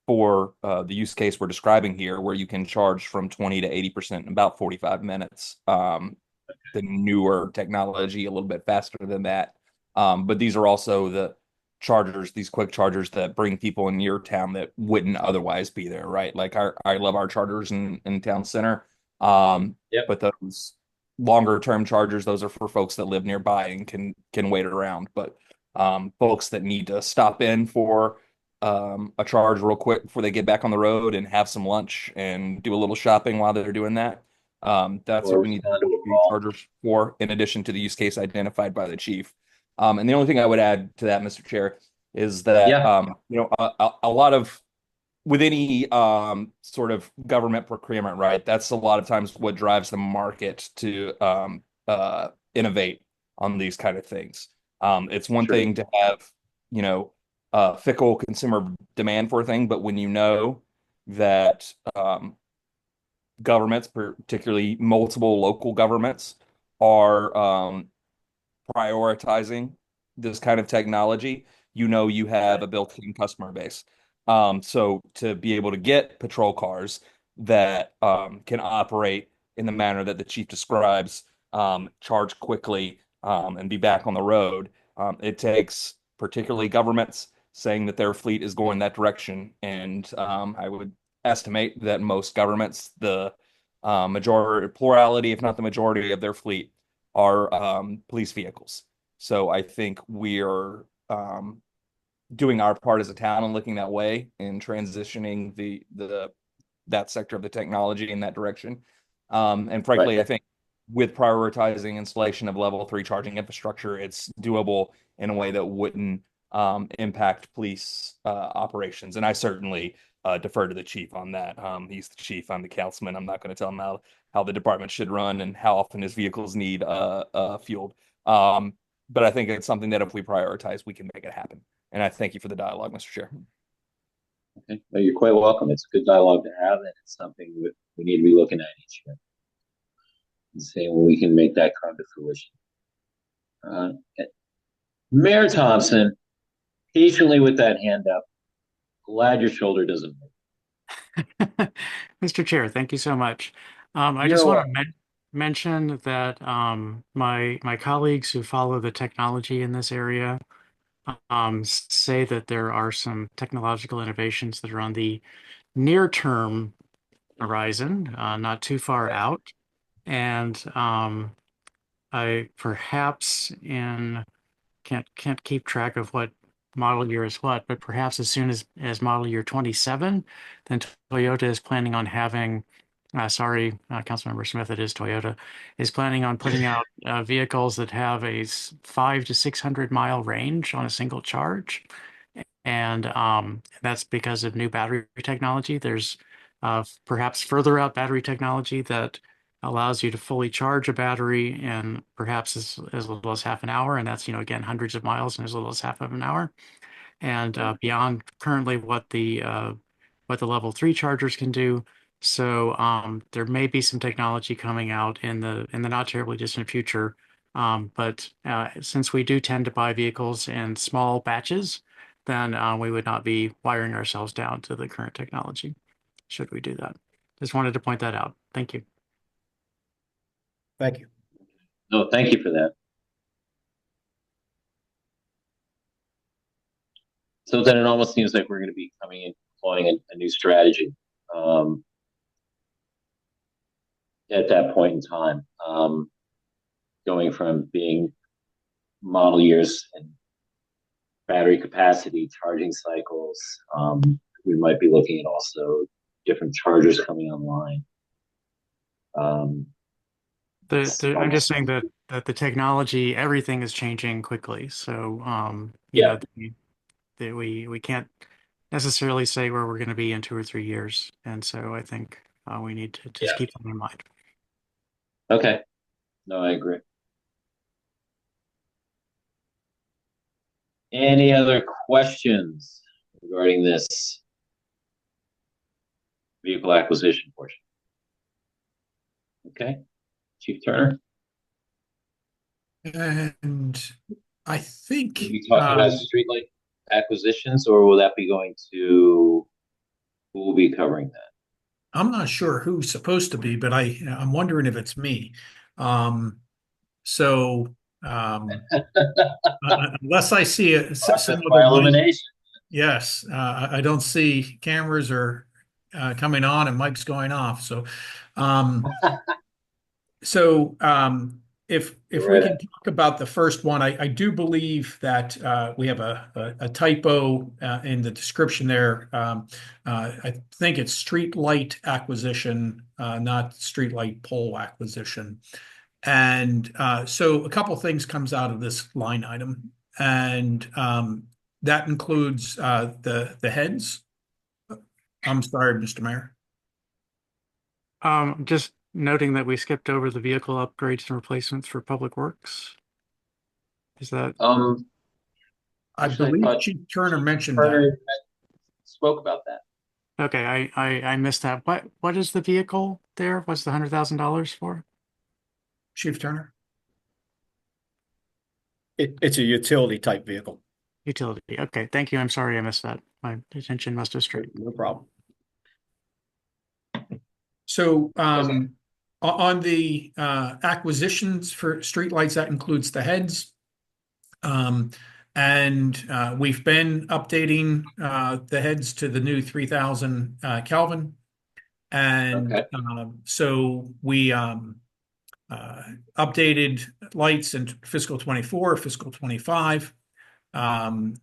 for the use case we're describing here, where you can charge from 20 to 80% in about 45 minutes. The newer technology a little bit faster than that. But these are also the chargers, these quick chargers that bring people in your town that wouldn't otherwise be there, right? Like I love our chargers in town center. But those longer term chargers, those are for folks that live nearby and can wait around. But folks that need to stop in for a charge real quick before they get back on the road and have some lunch and do a little shopping while they're doing that. That's what we need chargers for, in addition to the use case identified by the chief. And the only thing I would add to that, Mr. Chair, is that a lot of with any sort of government procurement, right? That's a lot of times what drives the market to innovate on these kind of things. It's one thing to have fickle consumer demand for a thing, but when you know that governments, particularly multiple local governments, are prioritizing this kind of technology, you have a built-in customer base. So to be able to get patrol cars that can operate in the manner that the chief describes, charge quickly, and be back on the road, it takes particularly governments saying that their fleet is going that direction. And I would estimate that most governments, the plurality, if not the majority of their fleet, are police vehicles. So I think we're doing our part as a town and looking that way and transitioning that sector of the technology in that direction. And frankly, I think with prioritizing installation of level 3 charging infrastructure, it's doable in a way that wouldn't impact police operations. And I certainly defer to the chief on that. He's the chief, I'm the councilman. I'm not going to tell him how the department should run and how often his vehicles need fueled. But I think it's something that if we prioritize, we can make it happen. And I thank you for the dialogue, Mr. Chair. Okay, well, you're quite welcome. It's a good dialogue to have, and it's something we need to be looking at each year and seeing when we can make that come to fruition. Mayor Thompson, patiently with that hand up. Glad your shoulder doesn't move. Mr. Chair, thank you so much. I You're just want welcome. to mention that my colleagues who follow the technology in this area say that there are some technological innovations that are on the near-term horizon, not too far out. And I perhaps in can't keep track of what model year is what, but perhaps as soon as model year 27, then Toyota is planning on having, Councilmember Smith, it is Toyota, is planning on putting out vehicles that have a 500 to 600 mile range on a single charge. And that's because of new battery technology. There's perhaps further out battery technology that allows you to fully charge a battery in perhaps as little as half an hour. And that's, again, hundreds of miles in as little as half of an hour. And beyond currently what the level 3 chargers can do. So there may be some technology coming out in the not terribly distant future. But since we do tend to buy vehicles in small batches, then we would not be wiring ourselves down to the current technology, should we do that. Just wanted to point that out. Thank you. Thank you. No, thank you for that. So then it almost seems like we're going to be coming in, deploying a new strategy at that point in time, going from being model years and battery capacity, charging cycles. We might be looking at also different chargers coming online. I'm just saying that the technology, everything is changing quickly. So that we can't necessarily say where we're going to be in 2 or 3 years, and so I think we need to just keep that in mind. Okay, no, I agree. Any other questions regarding this vehicle acquisition portion? Okay, Chief Turner. And I think Will you be talking about streetlight acquisitions, or will that be going to who will be covering that? I'm not sure who's supposed to be, but I'm wondering if it's me. Unless I see some by other elimination. Yes, I don't see cameras are coming on and mics going off. If we can talk about the first one, I do believe that we have a typo in the description there. I think it's street light acquisition, not street light pole acquisition. And so a couple things comes out of this line item, and that includes the heads. I'm sorry, Mr. Mayor. Just noting that we skipped over the vehicle upgrades and replacements for Public Works. Is that? I believe Chief Turner mentioned that. Spoke about that. Okay, I missed that. What is the vehicle there? What's the $100,000 for? Chief Turner? It's a utility type vehicle. Utility. Okay, thank you. I'm sorry I missed that. My attention must have strayed. No problem. So on the acquisitions for streetlights, that includes the heads. And we've been updating the heads to the new 3000 Kelvin. And so we updated lights in fiscal 24, fiscal 25.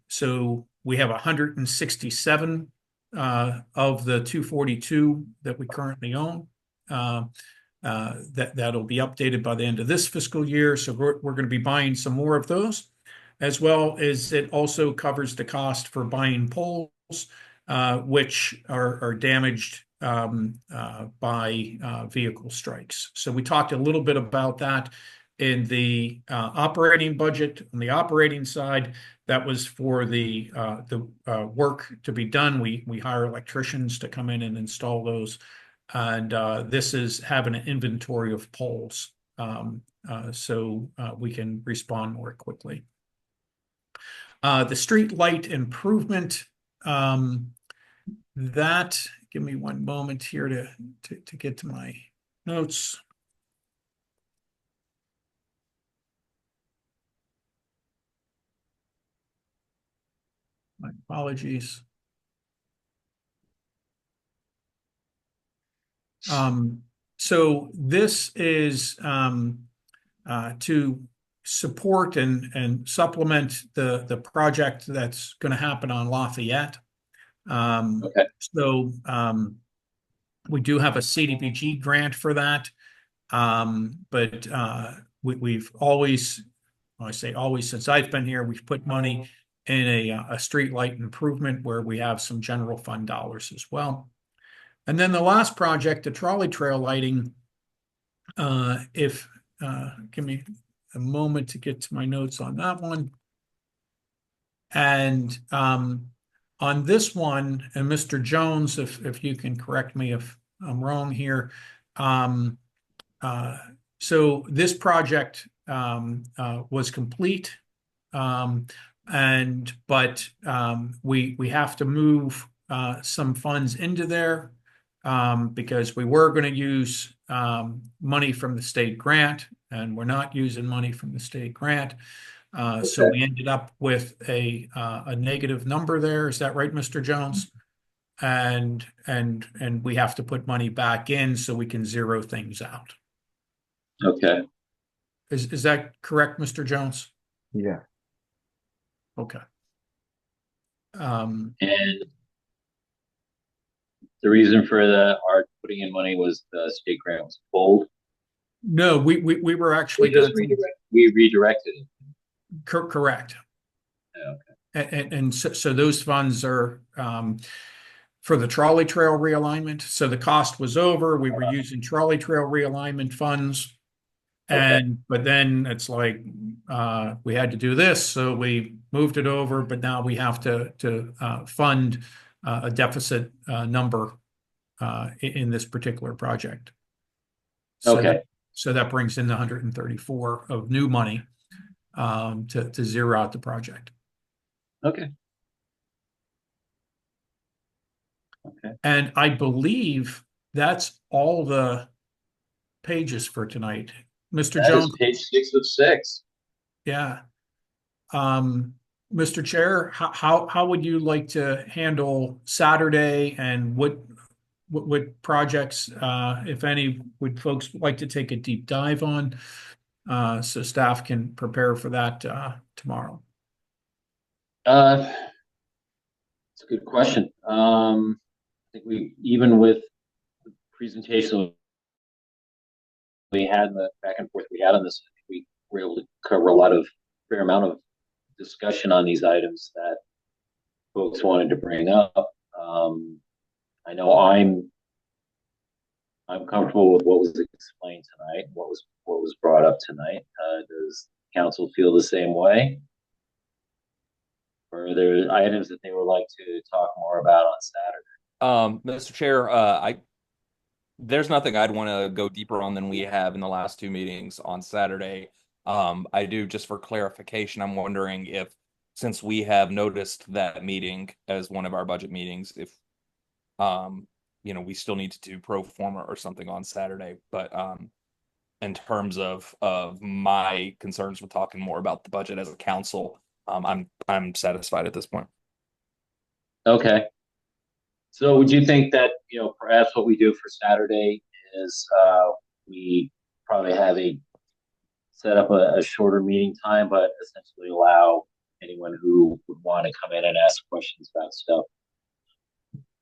So we have 167 of the 242 that we currently own. That'll be updated by the end of this fiscal year. So we're going to be buying some more of those. as well as it also covers the cost for buying poles, which are damaged by vehicle strikes. So we talked a little bit about that in the operating budget. On the operating side, that was for the work to be done. We hire electricians to come in and install those. And this is having an inventory of poles, so we can respond more quickly. The street light improvement, that, give me one moment here to get to my notes. My apologies. So this is to support and supplement the project that's going to happen on Lafayette. Okay. So we do have a CDBG grant for that, but we've always, well, I say always since I've been here, we've put money in a street light improvement where we have some general fund dollars as well. And then the last project, the trolley trail lighting, give me a moment to get to my notes on that one. And on this one, and Mr. Jones, if you can correct me if I'm wrong here. So this project was complete, but we have to move some funds into there because we were going to use money from the state grant, and we're not using money from the state grant. So we ended up with a negative number there. Is that right, Mr. Jones? And we have to put money back in so we can zero things out. Okay. Is that correct, Mr. Jones? Yeah. Okay. And the reason for our putting in money was the state grant was pulled. No, we were actually going to we redirected it. Correct. Okay. And so those funds are for the trolley trail realignment. So the cost was over. We were using trolley trail realignment funds. But then it's like we had to do this, so we moved it over. But now we have to fund a deficit number in this particular project. So that brings in the 134 of new money to zero out the project. Okay. And I believe that's all the pages for tonight. Mr. Jones, page 6 of 6. Yeah. Mr. Chair, how would you like to handle Saturday, and what projects, if any, would folks like to take a deep dive on, so staff can prepare for that tomorrow? It's a good question. I think even with the presentation we had in the back and forth we had on this, I think we were able to cover fair amount of discussion on these items that folks wanted to bring up. I know I'm comfortable with what was explained tonight, what was brought up tonight. Does council feel the same way? Or are there items that they would like to talk more about on Saturday? Mr. Chair, there's nothing I'd want to go deeper on than we have in the last two meetings on Saturday. I do, just for clarification, I'm wondering if, since we have noticed that meeting as one of our budget meetings, if we still need to do pro forma or something on Saturday. But in terms of my concerns with talking more about the budget as a council, I'm satisfied at this point. Okay. So would you think that, perhaps what we do for Saturday is we probably set up a shorter meeting time, but essentially allow anyone who would want to come in and ask questions about stuff,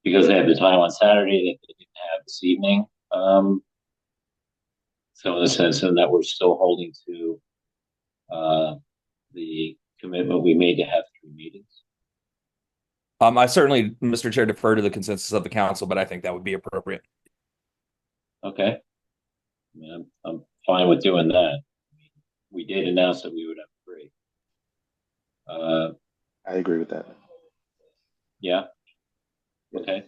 because they have the time on Saturday that they didn't have this evening. So in the sense that we're still holding to the commitment we made to have 3 meetings? I certainly, Mr. Chair, defer to the consensus of the council, but I think that would be appropriate. Okay. I mean, I'm fine with doing that. We did announce that we would have 3. I agree with that. Yeah. Okay.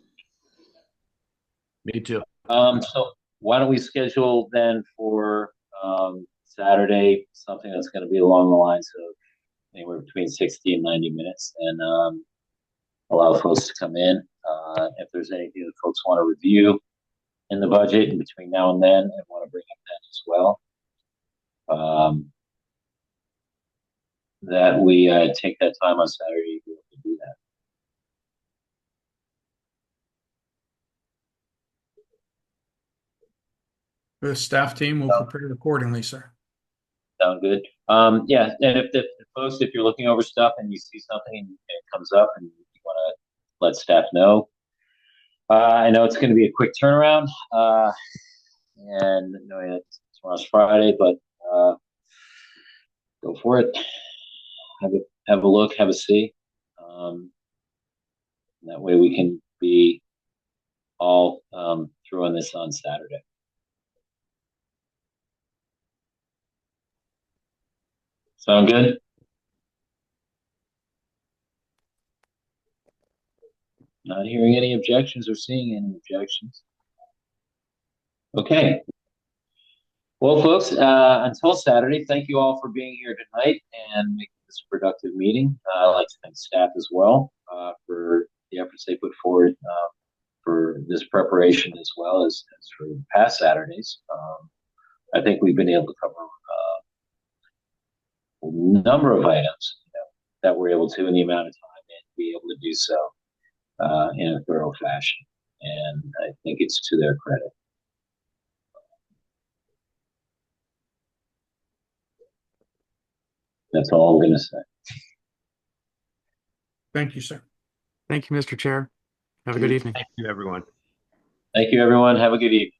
Me too. So why don't we schedule then for Saturday something that's going to be along the lines of anywhere between 60 and 90 minutes, and allow folks to come in. If there's anything that folks want to review in the budget in between now and then, and want to bring up that as well, that we take that time on Saturday to be able to do that. The staff team will prepare accordingly, sir. Sound good? Yeah, and if folks, if you're looking over stuff and you see something and it comes up and you want to let staff know, I know it's going to be a quick turnaround, and knowing that tomorrow's Friday, but go for it. Have a look, have a see. That way we can be all through on this on Saturday. Sound good? Not hearing any objections or seeing any objections. Okay. Well, folks, until Saturday, thank you all for being here tonight and making this a productive meeting. I'd like to thank staff as well for the efforts they put forward for this preparation, as well as for past Saturdays. I think we've been able to cover a number of items that we're able to in the amount of time, and be able to do so in a thorough fashion. And I think it's to their credit. That's all I'm going to say. Thank you, sir. Thank you, Mr. Chair. Have a good evening. Thank you, everyone. Thank you, everyone. Have a good evening.